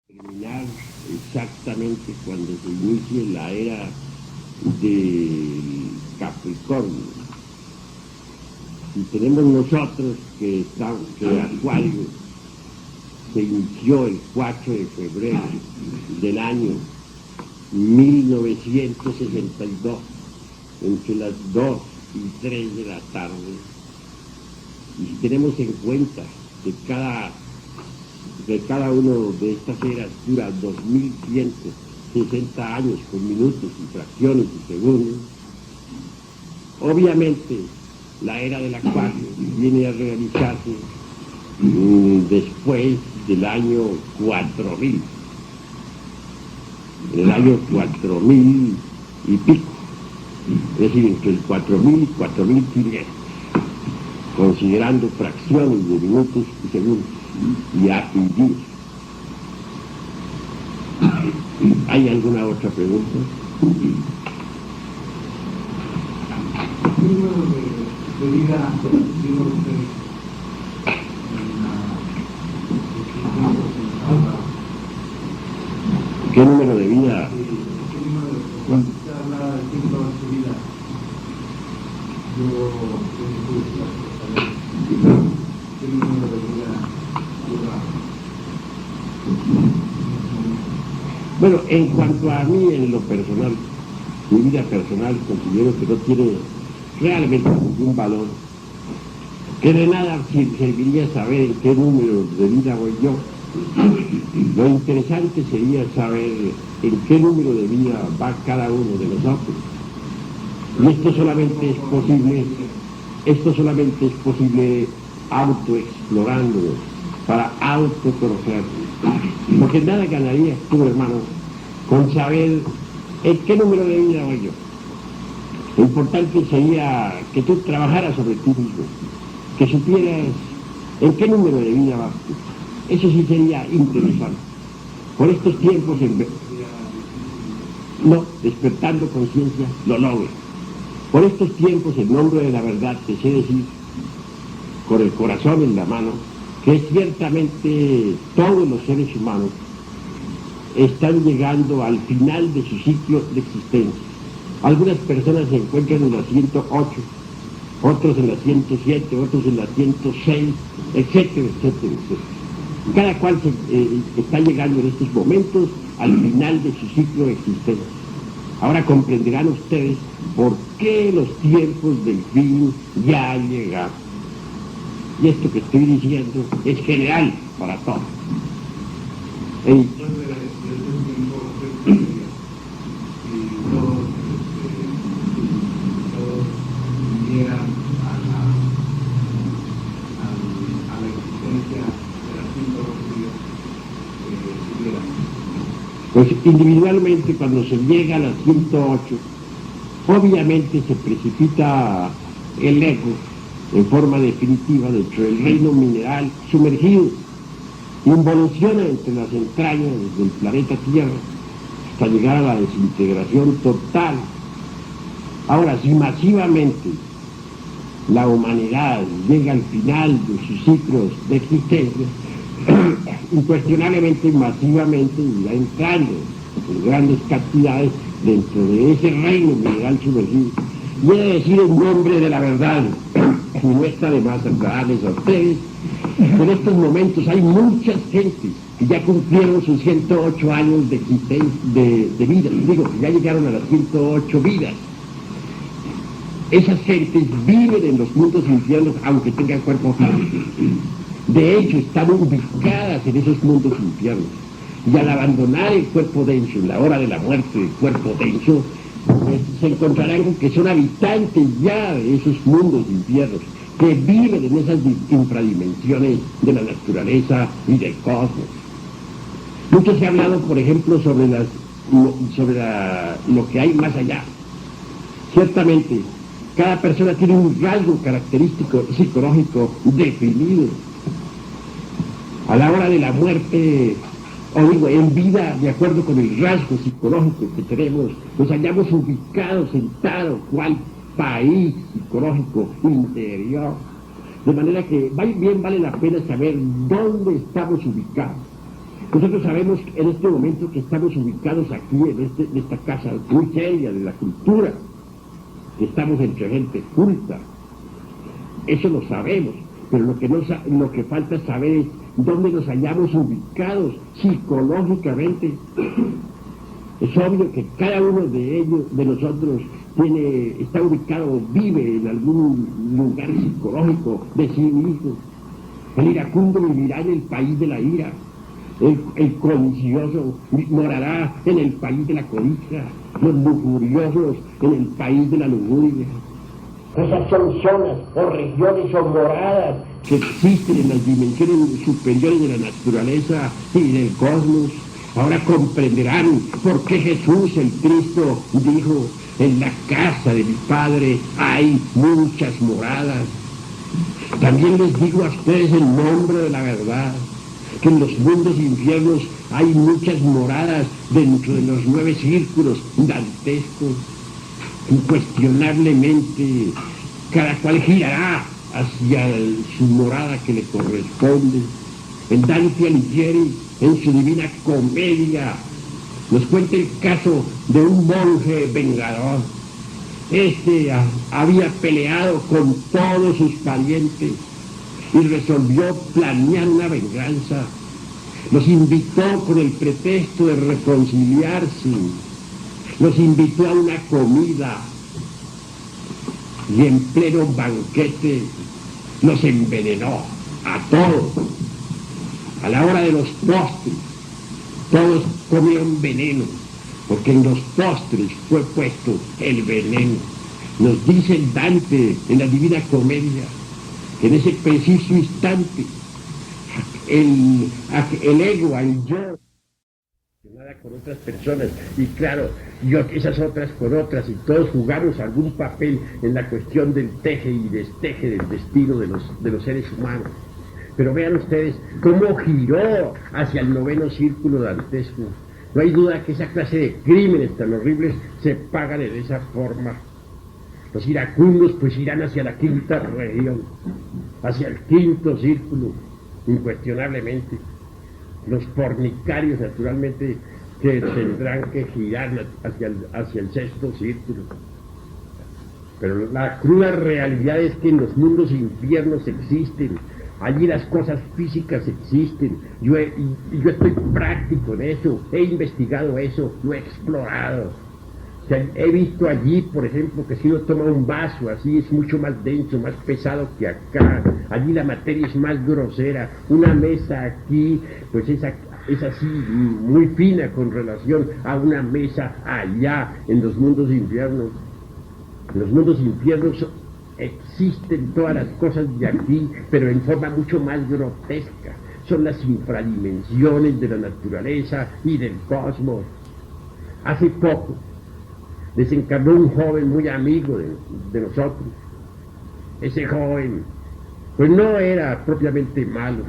Terminar exactamente cuando se inicie la era del Capricornio. Si tenemos nosotros que Acuario se inició el 4 de febrero del año 1962, entre las 2 y 3 de la tarde, y si tenemos en cuenta que cada uno de estas eras dura 2160 años con minutos y fracciones y segundos, obviamente la era del Acuario viene a realizarse después del año 4000, en el año 4000 y pico, es decir, entre el 4000 y 4500, considerando fracciones de minutos y segundos y días. ¿Hay alguna otra pregunta? ¿Qué número de vida tiene usted ¿Qué número de vida? Cuando usted habla del tiempo de su vida, ¿qué número de vida lleva? Bueno, en cuanto a mí, en lo personal, mi vida personal, considero que no tiene realmente ningún valor, que de nada serviría saber en qué número de vida voy yo. Lo interesante sería saber en qué número de vida va cada uno de nosotros. Y esto solamente es posible autoexplorándonos, para autoconocernos. Porque nada ganaría tú, hermano, con saber en qué número de vida voy yo. Lo importante sería que tú trabajaras sobre ti mismo, que supieras en qué número de vida vas tú. Eso sí sería interesante. Por estos tiempos, despertando conciencia, lo logro. Por estos tiempos, en nombre de la verdad, te sé decir, con el corazón en la mano, que ciertamente todos los seres humanos están llegando al final de su ciclo de existencia. Algunas personas se encuentran en la 108, otros en la 107, otros en la 106, etcétera, etcétera, etcétera. Cada cual está llegando en estos momentos al final de su ciclo de existencia. Ahora comprenderán ustedes por qué los tiempos del fin ya han llegado. Y esto que estoy diciendo es general para todos. Pues individualmente, cuando se llega a las 108, obviamente se precipita el ego en forma definitiva dentro del reino mineral sumergido, involuciona entre las entrañas del planeta Tierra hasta llegar a la desintegración total. Ahora, si masivamente la humanidad llega al final de sus ciclos de existencia, incuestionablemente, masivamente irá entrando en grandes cantidades dentro de ese reino mineral sumergido. Y he de decir en nombre de la verdad, y no está de más aclararles a ustedes, que en estos momentos hay muchas gentes que ya cumplieron sus 108 años de existencia, de vida, digo, que ya llegaron a las 108 vidas. Esas gentes viven en los mundos infiernos aunque tengan cuerpo físico. De hecho, están ubicadas en esos mundos infiernos. Y al abandonar el cuerpo denso, en la hora de la muerte del cuerpo denso, pues, se encontrarán con que son habitantes ya de esos mundos infiernos, que viven en esas infradimensiones de la naturaleza y del cosmos. Mucho se ha hablado, por ejemplo, sobre lo que hay más allá. Ciertamente, cada persona tiene un rasgo característico psicológico definido. A la hora de la muerte, o digo, en vida, de acuerdo con el rasgo psicológico que tenemos, nos hallamos ubicados en tal o cual país psicológico interior. De manera que bien vale la pena saber dónde estamos ubicados. Nosotros sabemos en este momento que estamos ubicados aquí, en esta casa muy seria de la cultura. Estamos entre gente culta. Eso lo sabemos. Pero lo que falta es saber es dónde nos hallamos ubicados psicológicamente. Es obvio que cada uno de nosotros, está ubicado, vive en algún lugar psicológico de sí mismo. El iracundo vivirá en el país de la ira. El codicioso morará en el país de la codicia. Los lujuriosos en el país de la lujuria. Esas son zonas o regiones o moradas que existen en las dimensiones superiores de la naturaleza y del cosmos. Ahora comprenderán por qué Jesús, el Cristo, dijo: en la casa de mi Padre hay muchas moradas. También les digo a ustedes en nombre de la verdad que en los mundos infiernos hay muchas moradas dentro de los 9 círculos dantescos. Incuestionablemente, cada cual girará hacia su morada que le corresponde. En Dante Alighieri, en su Divina Comedia, nos cuenta el caso de un monje vengador. Este había peleado con todos sus parientes y resolvió planear una venganza. Los invitó con el pretexto de reconciliarse, los invitó a una comida y en pleno banquete los envenenó a todos. A la hora de los postres, todos comieron veneno, porque en los postres fue puesto el veneno. Nos dice el Dante en la Divina Comedia que en ese preciso instante el ego, el yo, nada con otras personas, y claro, yo esas otras con otras, y todos jugamos algún papel en la cuestión del teje y desteje del destino de los seres humanos. Pero vean ustedes cómo giró hacia el noveno círculo dantesco. No hay duda que esa clase de crímenes tan horribles se pagan de esa forma. Los iracundos pues irán hacia la quinta región, hacia el quinto círculo, incuestionablemente. Los fornicarios naturalmente que tendrán que girar hacia el sexto círculo. Pero la cruda realidad es que en los mundos infiernos existen. Allí las cosas físicas existen. Yo estoy práctico en eso, he investigado eso, lo he explorado. O sea, he visto allí, por ejemplo, que si uno toma un vaso así es mucho más denso, más pesado que acá. Allí la materia es más grosera. Una mesa aquí, pues es así muy fina con relación a una mesa allá en los mundos infiernos. En los mundos infiernos existen todas las cosas de aquí, pero en forma mucho más grotesca. Son las infradimensiones de la naturaleza y del cosmos. Hace poco desencarnó un joven muy amigo de nosotros. Ese joven, pues no era propiamente malo.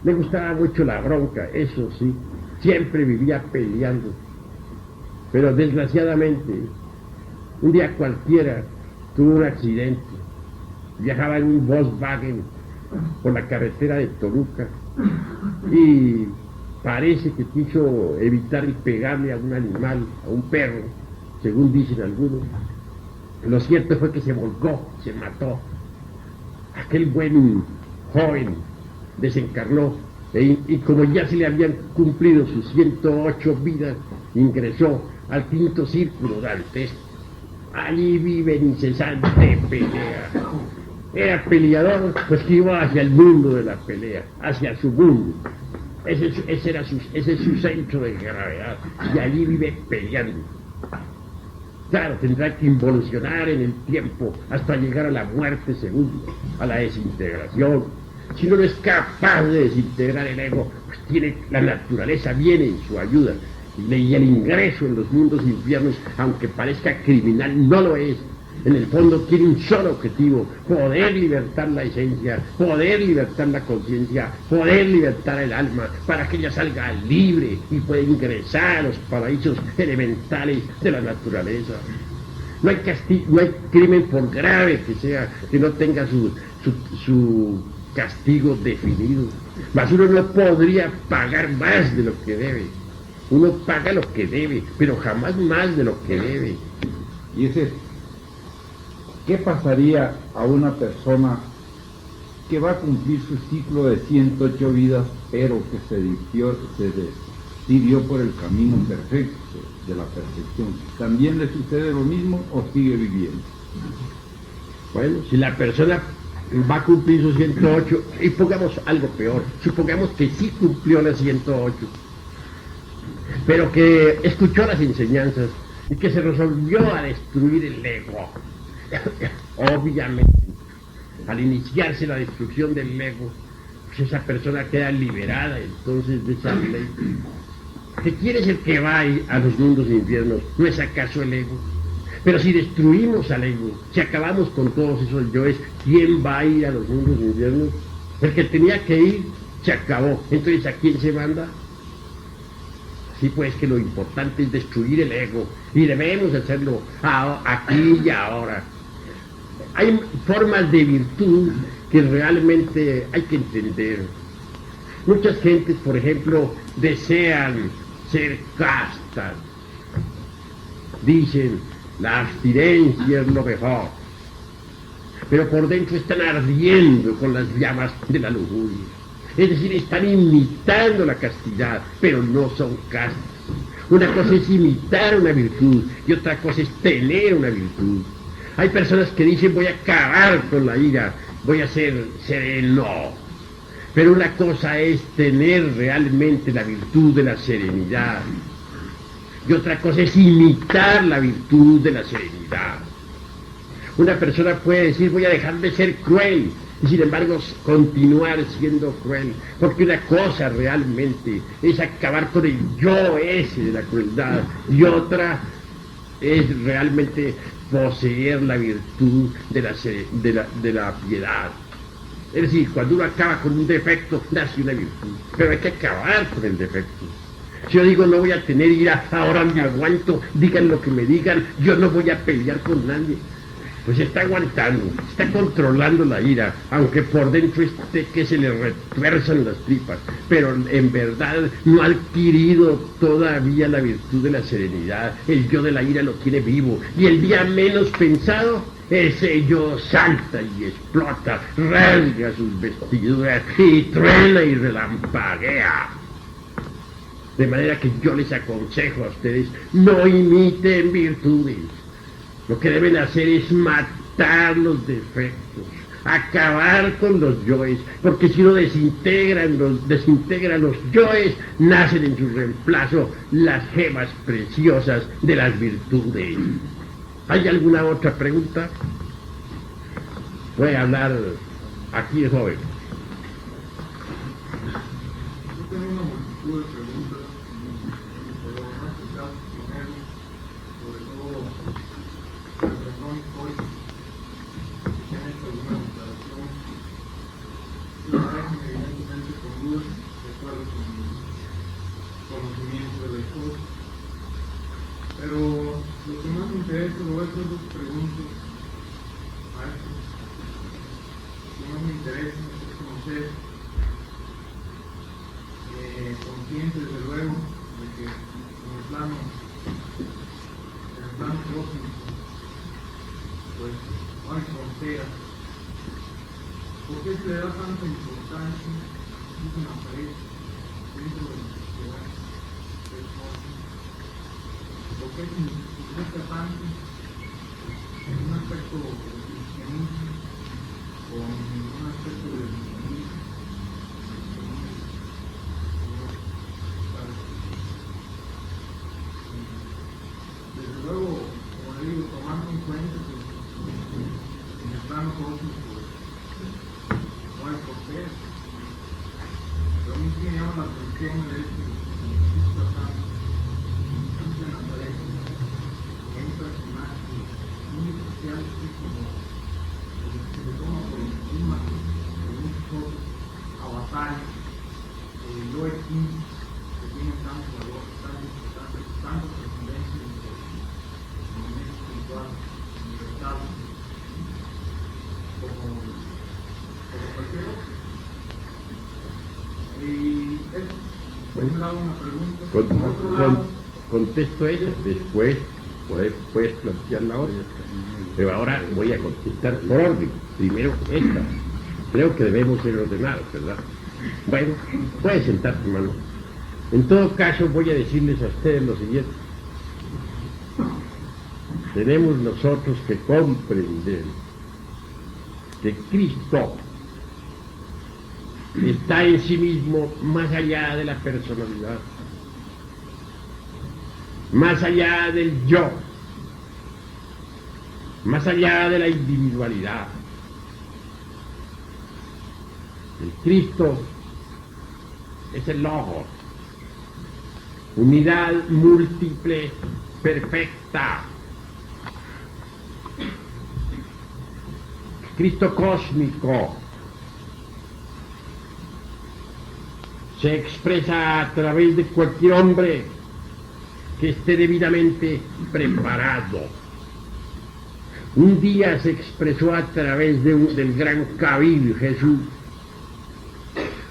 Le gustaba mucho la bronca, eso sí. Siempre vivía peleando. Pero desgraciadamente, un día cualquiera, tuvo un accidente, viajaba en un Volkswagen por la carretera de Toluca y parece que quiso evitar pegarle a un animal, a un perro, según dicen algunos. Lo cierto fue que se volcó, se mató. Aquel buen joven desencarnó y como ya se le habían cumplido sus 108 vidas, ingresó al quinto círculo dantesco. Allí vive en incesante pelea. Era peleador, pues que iba hacia el mundo de la pelea, hacia su mundo. Ese es su centro de gravedad. Y allí vive peleando. Claro, tendrá que involucionar en el tiempo hasta llegar a la muerte segunda, a la desintegración. Si no es capaz de desintegrar el ego, pues la naturaleza viene en su ayuda. Y el ingreso en los mundos infiernos, aunque parezca criminal, no lo es. En el fondo tiene un solo objetivo: poder libertar la esencia, poder libertar la conciencia, poder libertar el alma, para que ella salga libre y pueda ingresar a los paraísos elementales de la naturaleza. No hay crimen, por grave que sea, que no tenga su castigo definido. Mas uno no podría pagar más de lo que debe. Uno paga lo que debe, pero jamás más de lo que debe. Y ese, ¿qué pasaría a una persona que va a cumplir su ciclo de 108 vidas, pero que se decidió por el camino perfecto de la perfección? ¿También le sucede lo mismo o sigue viviendo? Bueno, si la persona va a cumplir sus 108, y pongamos algo peor, supongamos que sí cumplió las 108, pero que escuchó las enseñanzas y que se resolvió a destruir el ego. Obviamente, al iniciarse la destrucción del ego, pues esa persona queda liberada entonces de esa ley. ¿Quién es el que va a los mundos infiernos? ¿No es acaso el ego? Pero si destruimos al ego, si acabamos con todos esos yoes, ¿quién va a ir a los mundos infiernos? El que tenía que ir, se acabó. Entonces, ¿a quién se manda? Sí, pues que lo importante es destruir el ego, y debemos hacerlo aquí y ahora. Hay formas de virtud que realmente hay que entender. Muchas gentes, por ejemplo, desean ser castas. Dicen, la abstinencia es lo mejor. Pero por dentro están ardiendo con las llamas de la lujuria. Es decir, están imitando la castidad, pero no son castas. Una cosa es imitar una virtud y otra cosa es tener una virtud. Hay personas que dicen voy a acabar con la ira, voy a ser sereno. Pero una cosa es tener realmente la virtud de la serenidad y otra cosa es imitar la virtud de la serenidad. Una persona puede decir voy a dejar de ser cruel y sin embargo continuar siendo cruel, porque una cosa realmente es acabar con el yo ese de la crueldad y otra es realmente poseer la virtud de la piedad. Es decir, cuando uno acaba con un defecto, nace una virtud, pero hay que acabar con el defecto. Si yo digo no voy a tener ira, ahora me aguanto, digan lo que me digan, yo no voy a pelear con nadie. Pues está aguantando, está controlando la ira, aunque por dentro esté que se le retuerzan las tripas, pero en verdad no ha adquirido todavía la virtud de la serenidad. El yo de la ira lo tiene vivo, y el día menos pensado, ese yo salta y explota, rasga sus vestiduras y truena y relampaguea. De manera que yo les aconsejo a ustedes, no imiten virtudes. Lo que deben hacer es matar los defectos, acabar con los yoes, porque si no desintegra los yoes, nacen en su reemplazo las gemas preciosas de las virtudes. ¿Hay alguna otra pregunta? Puede hablar aquí el joven. Yo tengo una multitud de preguntas, pero más quizás primero, sobre todo perdón hoy, que han hecho alguna declaración, la dejan evidentemente con dudas, de acuerdo con mi conocimiento de la historia. Pero lo que más me interesa, lo voy a hacer dos preguntas a esto. Lo que más me interesa es conocer, consciente desde luego de que en el plano cósmico, pues no hay fronteras. ¿Por qué se le da tanta importancia a una pared dentro de la sociedad del cosmos? ¿Por qué se significa tanto en un aspecto del cristianismo o en un aspecto del cristianismo? Desde luego, como le digo, tomando en cuenta que en el plano cósmico no hay fronteras, pero a mí sí me llama la atención el hecho de que se necesita tanto en la pared, en un personaje muy especial, así como se le toma por encima de muchos otros avatares, yo aquí que tienen tanto valor, tanta trascendencia en el momento espiritual, universal, como cualquier otro. Y es, por un lado, una pregunta. Por otro lado, Contesto ella, después puedes plantear la otra. Pero ahora voy a contestar por orden. Primero esta. Creo que debemos ser ordenados, ¿verdad? Bueno, puedes sentarte, hermano. En todo caso, voy a decirles a ustedes lo siguiente. Tenemos nosotros que comprender que Cristo está en sí mismo más allá de la personalidad, más allá del yo, más allá de la individualidad. El Cristo es el Logos, unidad múltiple, perfecta. Cristo cósmico se expresa a través de cualquier hombre que esté debidamente preparado. Un día se expresó a través del gran Kabir Jesús.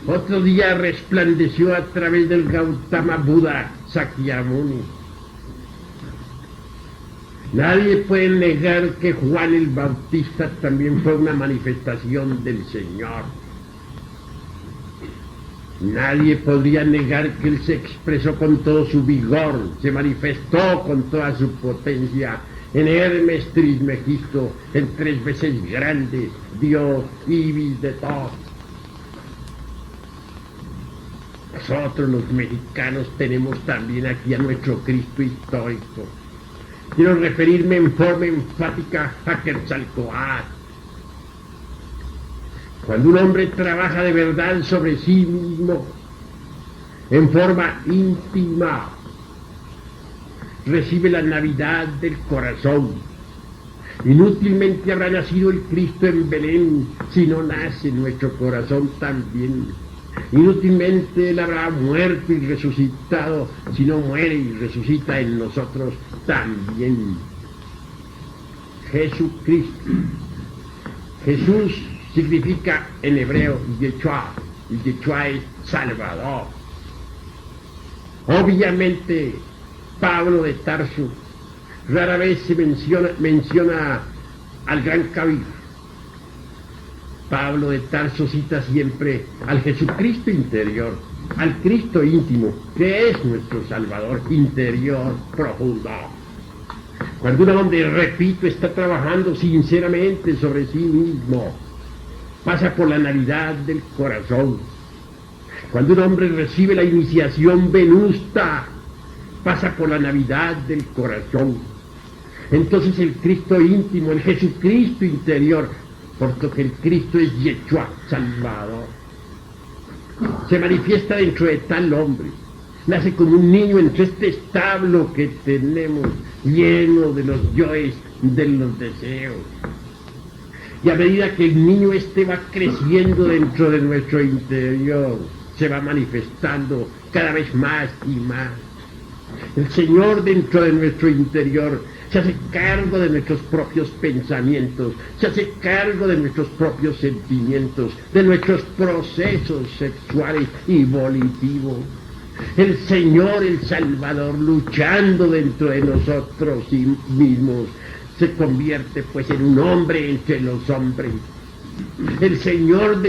Otro día resplandeció a través del Gautama Buda Sakyamuni. Nadie puede negar que Juan el Bautista también fue una manifestación del Señor. Nadie podría negar que él se expresó con todo su vigor, se manifestó con toda su potencia en Hermes Trismegisto, el 3 veces grande, Dios ibis de todos. Nosotros los mexicanos tenemos también aquí a nuestro Cristo histórico. Quiero referirme en forma enfática a Quetzalcóatl. Cuando un hombre trabaja de verdad sobre sí mismo, en forma íntima, recibe la Navidad del corazón. Inútilmente habrá nacido el Cristo en Belén si no nace en nuestro corazón también. Inútilmente él habrá muerto y resucitado si no muere y resucita en nosotros también. Jesucristo. Jesús significa en hebreo Yeshua, y Yeshua es Salvador. Obviamente, Pablo de Tarso rara vez se menciona al gran Kabir. Pablo de Tarso cita siempre al Jesucristo interior, al Cristo íntimo, que es nuestro Salvador interior profundo. Cuando un hombre, repito, está trabajando sinceramente sobre sí mismo, pasa por la Navidad del corazón. Cuando un hombre recibe la iniciación venusta, pasa por la Navidad del corazón. Entonces el Cristo íntimo, el Jesucristo interior, porque el Cristo es Yeshua, Salvador, se manifiesta dentro de tal hombre. Nace como un niño entre este establo que tenemos, lleno de los yoes, de los deseos. Y a medida que el niño este va creciendo dentro de nuestro interior, se va manifestando cada vez más y más. El Señor dentro de nuestro interior se hace cargo de nuestros propios pensamientos, se hace cargo de nuestros propios sentimientos, de nuestros procesos sexuales y volitivos. El Señor, el Salvador, luchando dentro de nosotros mismos, se convierte pues en un hombre entre los hombres. El Señor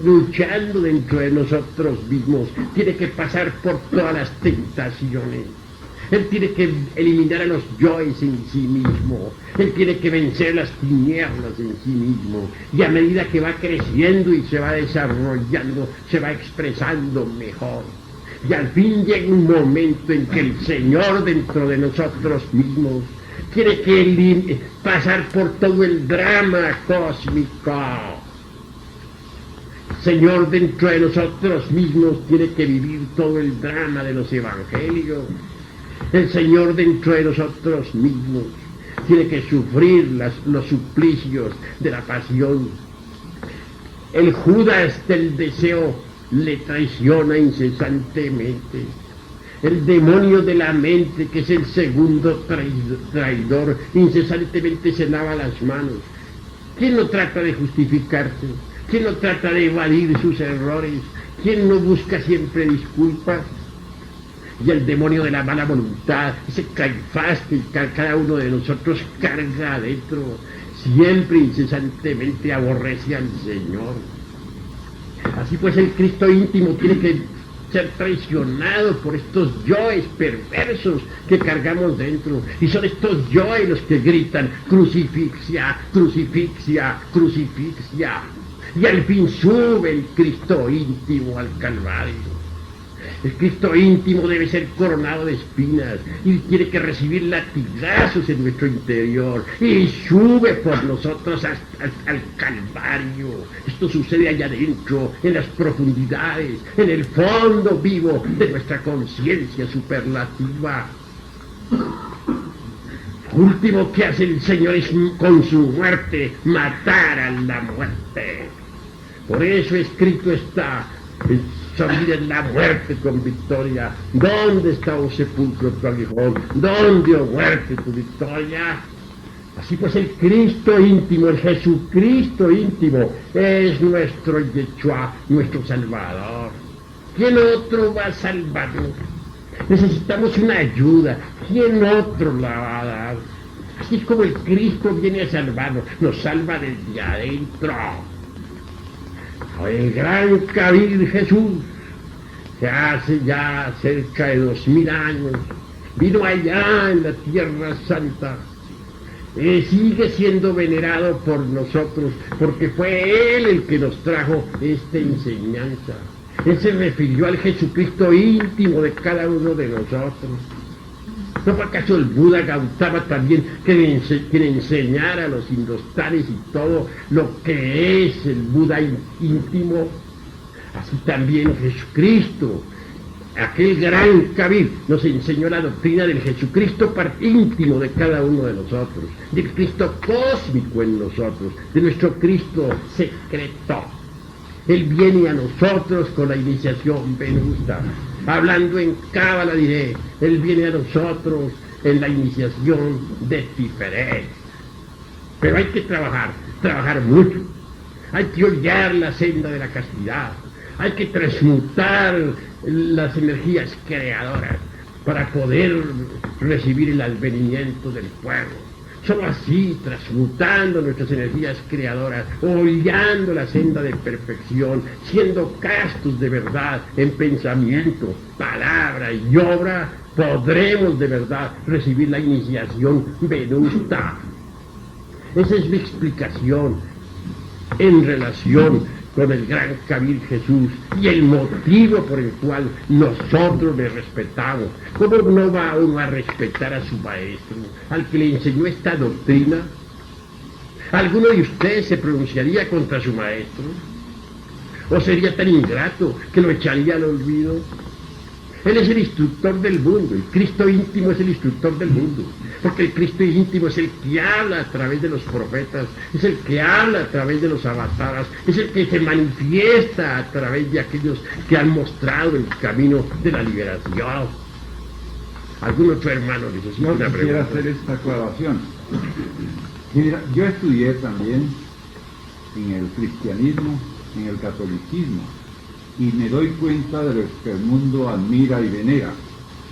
luchando dentro de nosotros mismos tiene que pasar por todas las tentaciones. Él tiene que eliminar a los yoes en sí mismo. Él tiene que vencer las tinieblas en sí mismo. Y a medida que va creciendo y se va desarrollando, se va expresando mejor. Y al fin llega un momento en que el Señor dentro de nosotros mismos tiene que pasar por todo el drama cósmico. Señor dentro de nosotros mismos tiene que vivir todo el drama de los evangelios. El Señor dentro de nosotros mismos tiene que sufrir los suplicios de la pasión. El Judas del deseo le traiciona incesantemente. El demonio de la mente, que es el segundo traidor, incesantemente se lava las manos. ¿Quién no trata de justificarse? ¿Quién no trata de evadir sus errores? ¿Quién no busca siempre disculpas? Y el demonio de la mala voluntad, ese Caifás que cada uno de nosotros carga adentro, siempre incesantemente aborrece al Señor. Así pues el Cristo íntimo tiene que ser traicionado por estos yoes perversos que cargamos dentro. Y son estos yoes los que gritan, crucifixia, crucifixia, crucifixia. Y al fin sube el Cristo íntimo al Calvario. El Cristo íntimo debe ser coronado de espinas y tiene que recibir latigazos en nuestro interior y sube por nosotros al Calvario. Esto sucede allá adentro, en las profundidades, en el fondo vivo de nuestra conciencia superlativa. Lo último que hace el Señor es con su muerte matar a la muerte. Por eso escrito está: salida en la muerte con victoria. ¿Dónde está, oh sepulcro, tu aguijón? ¿Dónde, oh muerte, tu victoria? Así pues el Cristo íntimo, el Jesucristo íntimo, es nuestro Yeshua, nuestro Salvador. ¿Quién otro va a salvarnos? Necesitamos una ayuda. ¿Quién otro la va a dar? Así es como el Cristo viene a salvarnos, nos salva desde adentro. El gran Kabir Jesús, hace ya cerca de 2000 años, vino allá en la Tierra Santa. Sigue siendo venerado por nosotros, porque fue Él el que nos trajo esta enseñanza. Él se refirió al Jesucristo íntimo de cada uno de nosotros. ¿No fue acaso el Buda Gautama también quien enseñara a los indostanes y todo lo que es el Buda íntimo? Así también Jesucristo, aquel gran Kabir, nos enseñó la doctrina del Jesucristo íntimo de cada uno de nosotros, del Cristo cósmico en nosotros, de nuestro Cristo secreto. Él viene a nosotros con la iniciación venusta. Hablando en Cábala diré, Él viene a nosotros en la iniciación de Tiferet. Pero hay que trabajar mucho. Hay que hollar la senda de la castidad. Hay que transmutar las energías creadoras para poder recibir el advenimiento del fuego. Solo así, transmutando nuestras energías creadoras, hollando la senda de perfección, siendo castos de verdad en pensamiento, palabra y obra, podremos de verdad recibir la iniciación venusta. Esa es mi explicación en relación con el gran Kabir Jesús y el motivo por el cual nosotros le respetamos. ¿Cómo no va uno a respetar a su maestro, al que le enseñó esta doctrina? ¿Alguno de ustedes se pronunciaría contra su maestro? ¿O sería tan ingrato que lo echaría al olvido? Él es el instructor del mundo, el Cristo íntimo es el instructor del mundo, porque el Cristo íntimo es el que habla a través de los profetas, es el que habla a través de los avataras, es el que se manifiesta a través de aquellos que han mostrado el camino de la liberación. ¿Algún otro hermano necesita una pregunta? Quisiera hacer esta aclaración. Mira, yo estudié también en el cristianismo, en el catolicismo, y me doy cuenta de lo que el mundo admira y venera.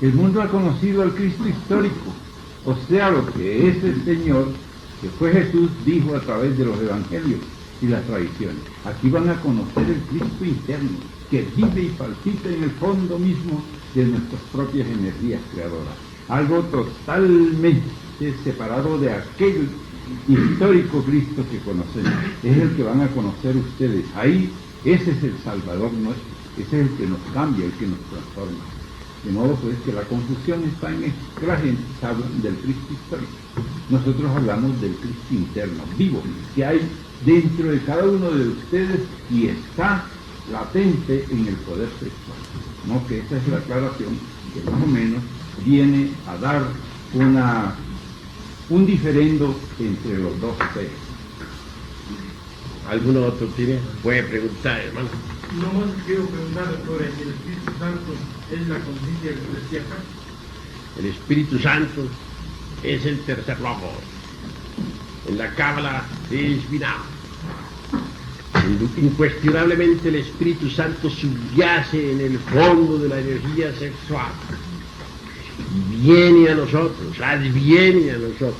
El mundo ha conocido al Cristo histórico, o sea, lo que ese Señor, que fue Jesús, dijo a través de los evangelios y las tradiciones. Aquí van a conocer el Cristo interno, que vive y palpita en el fondo mismo de nuestras propias energías creadoras. Algo totalmente separado de aquel histórico Cristo que conocemos. Es el que van a conocer ustedes. Ahí ese es el Salvador nuestro, ese es el que nos cambia, el que nos transforma. De modo pues que la confusión está en esto, que la gente habla del Cristo histórico. Nosotros hablamos del Cristo interno, vivo, que hay dentro de cada uno de ustedes y está latente en el poder sexual. ¿No? Que esa es la aclaración que más o menos viene a dar un diferendo entre los dos seres. ¿Alguno otro tiene? Puede preguntar, hermano. No más quiero preguntar sobre si el Espíritu Santo es la conciencia eclesiástica. El Espíritu Santo es el tercer logos. En la Cábala es Binah. Incuestionablemente el Espíritu Santo subyace en el fondo de la energía sexual. Y viene a nosotros, adviene a nosotros.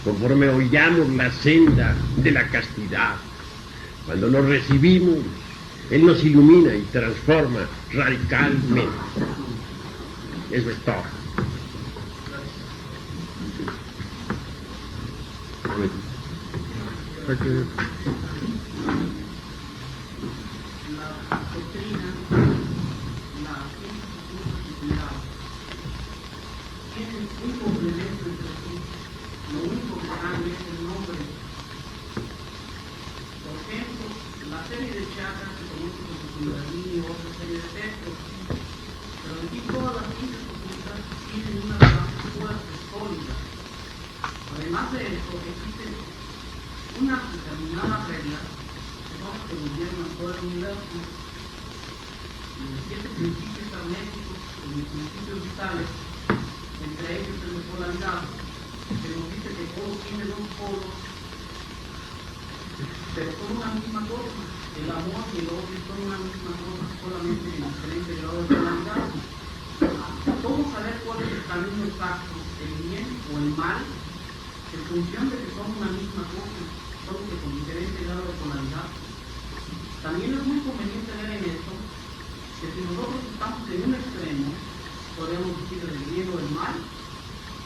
Conforme ollamos la senda de la castidad, cuando nos recibimos, Él nos ilumina y transforma radicalmente. Eso es todo. Además de eso, existe una determinada regla que vamos a gobierno en todo el universo, y los 7 principios herméticos, los principios vitales, entre ellos el de polaridad, que nos dice que todo tiene 2 polos, pero son una misma cosa. El amor y el odio son una misma cosa, solamente en diferente grado de polaridad. ¿Cómo saber cuál es el camino exacto, el bien o el mal? En función de que son una misma cosa, solo que con diferente grado de polaridad. También es muy conveniente ver en esto que si nosotros estamos en un extremo, podríamos decir del bien o del mal,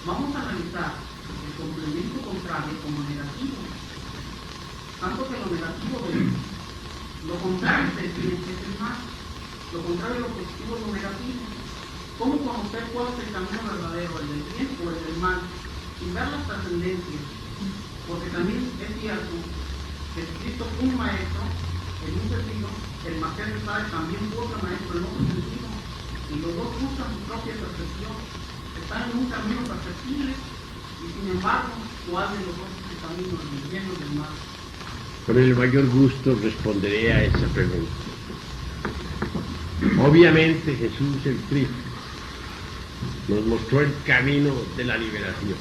vamos a realizar el complemento contrario como negativo. Tanto que lo negativo de lo contrario del bien es el mal, lo contrario de lo positivo es lo negativo. ¿Cómo conocer cuál es el camino verdadero, el del bien o el del mal? Sin ver las trascendencias, porque también es cierto que Cristo fue un maestro en un sentido, el Marqués de Sade también fue otro maestro en otro sentido, y los dos buscan su propia percepción, están en un camino perceptible, y sin embargo, ¿cuál de los dos es el camino del bien o del mal? Con el mayor gusto responderé a esa pregunta. Obviamente Jesús el Cristo nos mostró el camino de la liberación.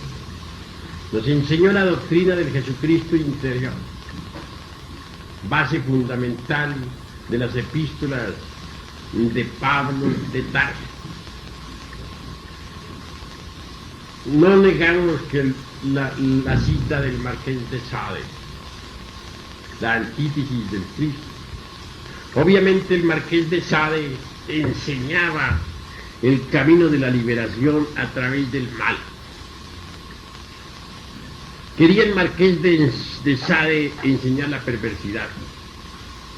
Nos enseñó la doctrina del Jesucristo interior, base fundamental de las epístolas de Pablo de Tarso. No negamos que la cita del Marqués de Sade, la antítesis del Cristo. Obviamente el Marqués de Sade enseñaba el camino de la liberación a través del mal. Quería el Marqués de Sade enseñar la perversidad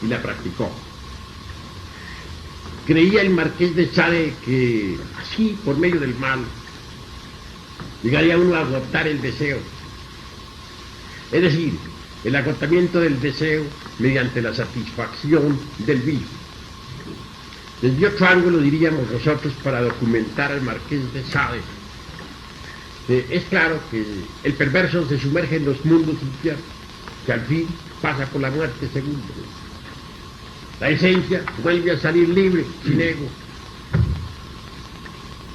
y la practicó. Creía el Marqués de Sade que así, por medio del mal, llegaría uno a agotar el deseo. Es decir, el agotamiento del deseo mediante la satisfacción del vicio. Desde otro ángulo diríamos nosotros, para documentar al Marqués de Sade, es claro que el perverso se sumerge en los mundos infiernos, que al fin pasa por la muerte segunda. La esencia vuelve a salir libre, sin ego.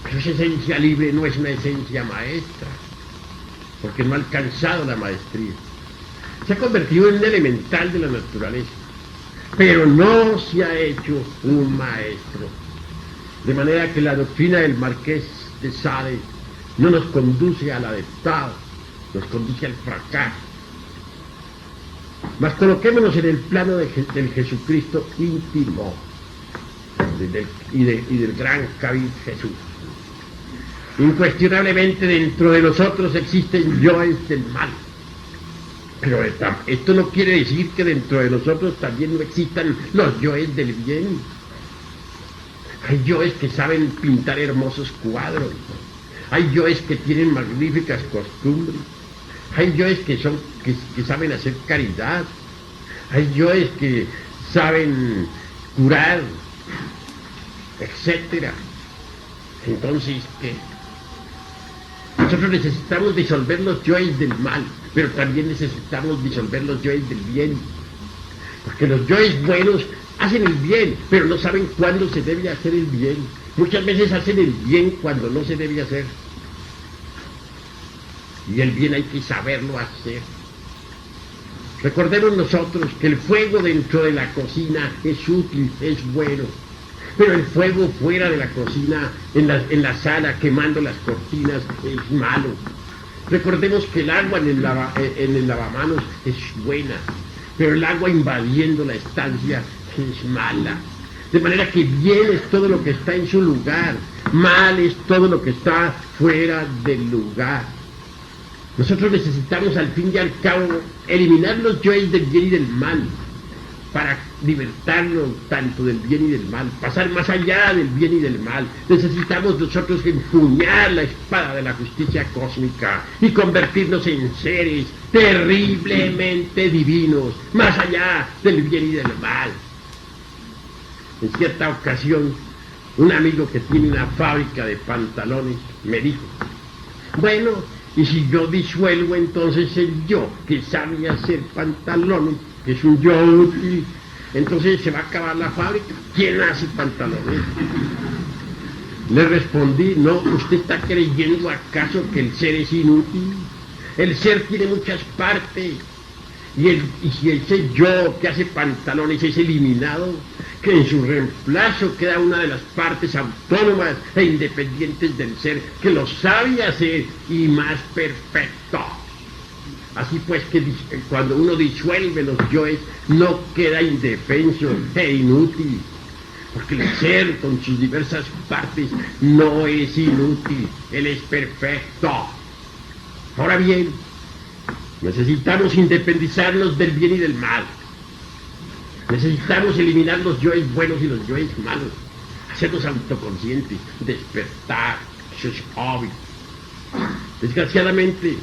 Pero esa esencia libre no es una esencia maestra, porque no ha alcanzado la maestría. Se ha convertido en un elemental de la naturaleza, pero no se ha hecho un maestro. De manera que la doctrina del Marqués de Sade no nos conduce al adeptado, nos conduce al fracaso. Mas coloquémonos en el plano del Jesucristo íntimo y del gran Cabid Jesús. Incuestionablemente dentro de nosotros existen yoes del mal. Pero esto no quiere decir que dentro de nosotros también no existan los yoes del bien. Hay yoes que saben pintar hermosos cuadros. Hay yoes que tienen magníficas costumbres. Hay yoes que saben hacer caridad. Hay yoes que saben curar, etcétera. Entonces, ¿qué? Nosotros necesitamos disolver los yoes del mal, pero también necesitamos disolver los yoes del bien. Porque los yoes buenos hacen el bien, pero no saben cuándo se debe hacer el bien. Muchas veces hacen el bien cuando no se debe hacer. Y el bien hay que saberlo hacer. Recordemos nosotros que el fuego dentro de la cocina es útil, es bueno. Pero el fuego fuera de la cocina, en la sala, quemando las cortinas, es malo. Recordemos que el agua en el lavamanos es buena, pero el agua invadiendo la estancia es mala. De manera que bien es todo lo que está en su lugar, mal es todo lo que está fuera del lugar. Nosotros necesitamos al fin y al cabo eliminar los yoes del bien y del mal, para libertarnos tanto del bien y del mal, pasar más allá del bien y del mal. Necesitamos nosotros empuñar la espada de la justicia cósmica y convertirnos en seres terriblemente divinos, más allá del bien y del mal. En cierta ocasión, un amigo que tiene una fábrica de pantalones me dijo: bueno, y si yo disuelvo entonces el yo que sabe hacer pantalones, que es un yo útil, entonces se va a acabar la fábrica. ¿Quién hace pantalones? Le respondí: no, ¿usted está creyendo acaso que el ser es inútil? El ser tiene muchas partes, y si ese yo que hace pantalones es eliminado, que en su reemplazo queda una de las partes autónomas e independientes del ser, que lo sabe hacer y más perfecto. Así pues que cuando uno disuelve los yoes, no queda indefenso e inútil. porque el ser con sus diversas partes no es inútil, él es perfecto. Ahora bien, necesitamos independizarnos del bien y del mal. Necesitamos eliminar los yoes buenos y los yoes malos, hacernos autoconscientes, despertar. Eso es obvio. Desgraciadamente,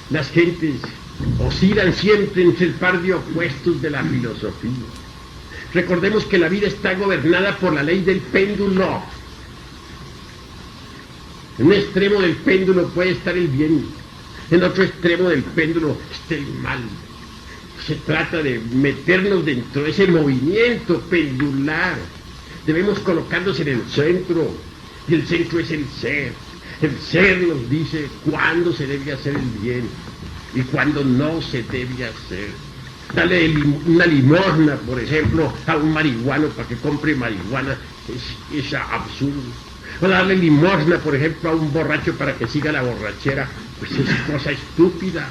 las gentes oscilan siempre entre el par de opuestos de la filosofía. Recordemos que la vida está gobernada por la ley del péndulo. En un extremo del péndulo puede estar el bien, en otro extremo del péndulo está el mal. Se trata de meternos dentro de ese movimiento pendular. Debemos colocarnos en el centro, y el centro es el ser. El ser nos dice cuándo se debe hacer el bien y cuándo no se debe hacer. Dale una limosna, por ejemplo, a un marihuano para que compre marihuana es absurdo. O darle limosna, por ejemplo, a un borracho para que siga la borrachera, pues es cosa estúpida.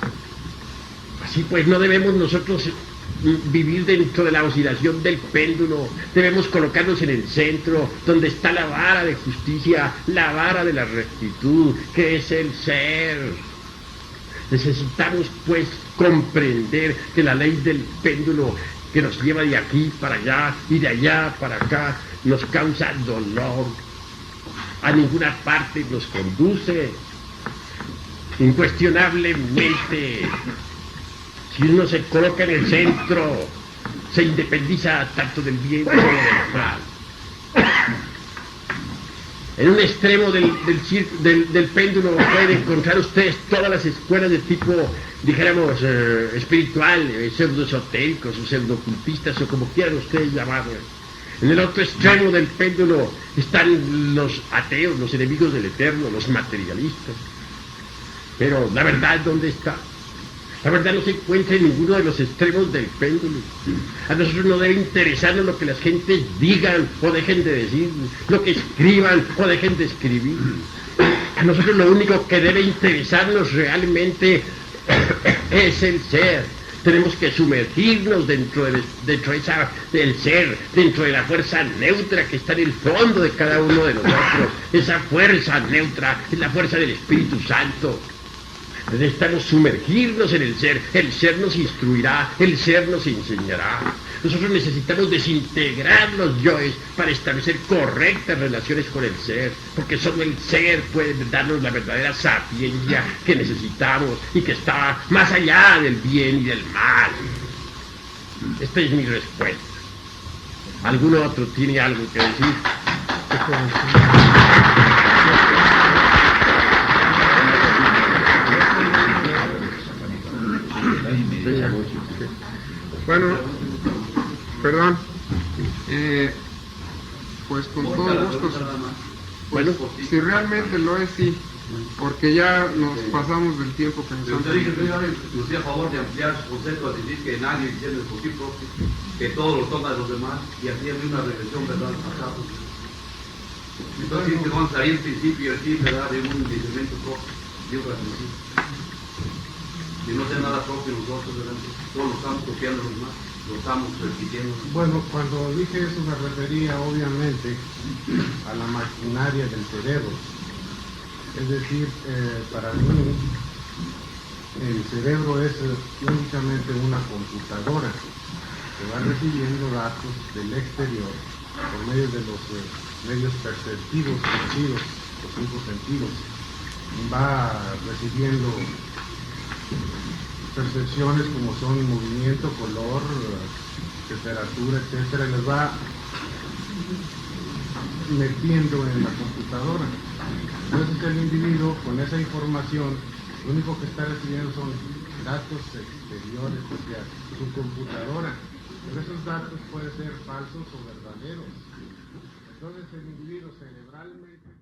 Así pues, no debemos nosotros vivir dentro de la oscilación del péndulo. Debemos colocarnos en el centro, donde está la vara de justicia, la vara de la rectitud, que es el ser. Necesitamos, pues, comprender que la ley del péndulo que nos lleva de aquí para allá y de allá para acá nos causa dolor. A ninguna parte nos conduce. Incuestionablemente, si uno se coloca en el centro, se independiza tanto del bien como del mal. En un extremo del péndulo pueden encontrar ustedes todas las escuelas de tipo, dijéramos, espiritual, pseudoesotéricos o pseudocultistas o como quieran ustedes llamarlos. En el otro extremo del péndulo están los ateos, los enemigos del eterno, los materialistas. Pero la verdad, ¿dónde está? La verdad no se encuentra en ninguno de los extremos del péndulo. A nosotros no debe interesarnos lo que las gentes digan o dejen de decir, lo que escriban o dejen de escribir. A nosotros lo único que debe interesarnos realmente es el ser. Tenemos que sumergirnos dentro del ser, dentro de la fuerza neutra que está en el fondo de cada uno de nosotros. Esa fuerza neutra es la fuerza del Espíritu Santo. Necesitamos sumergirnos en el ser nos instruirá, el ser nos enseñará. Nosotros necesitamos desintegrar los yoes para establecer correctas relaciones con el ser, porque solo el ser puede darnos la verdadera sapiencia que necesitamos y que está más allá del bien y del mal. Esta es mi respuesta. ¿Algún otro tiene algo que decir? Bueno, perdón. Pues con todo gusto. Pues, si realmente lo es, sí. Porque ya nos pasamos del tiempo que nos han Usted dice a favor de ampliar su concepto, a decir que nadie entiende por sí propio, que todo lo toma de los demás, y así hay una regresión, ¿verdad?, al pasado. Entonces, que vamos a salir en principio y aquí, ¿verdad?, de un discernimiento propio, de un principio. Y no sea nada propio nosotros, ¿verdad? Todos lo estamos copiando los demás, lo estamos repitiendo. Bueno, cuando dije eso me refería obviamente a la maquinaria del cerebro. Es decir, para mí el cerebro es únicamente una computadora que va recibiendo datos del exterior por medio de los medios perceptivos, sentidos, los 5 sentidos. Va recibiendo percepciones como son movimiento, color, temperatura, etcétera, y las va metiendo en la computadora. Entonces el individuo con esa información lo único que está recibiendo son datos exteriores hacia su computadora, pero esos datos pueden ser falsos o verdaderos. Entonces el individuo cerebralmente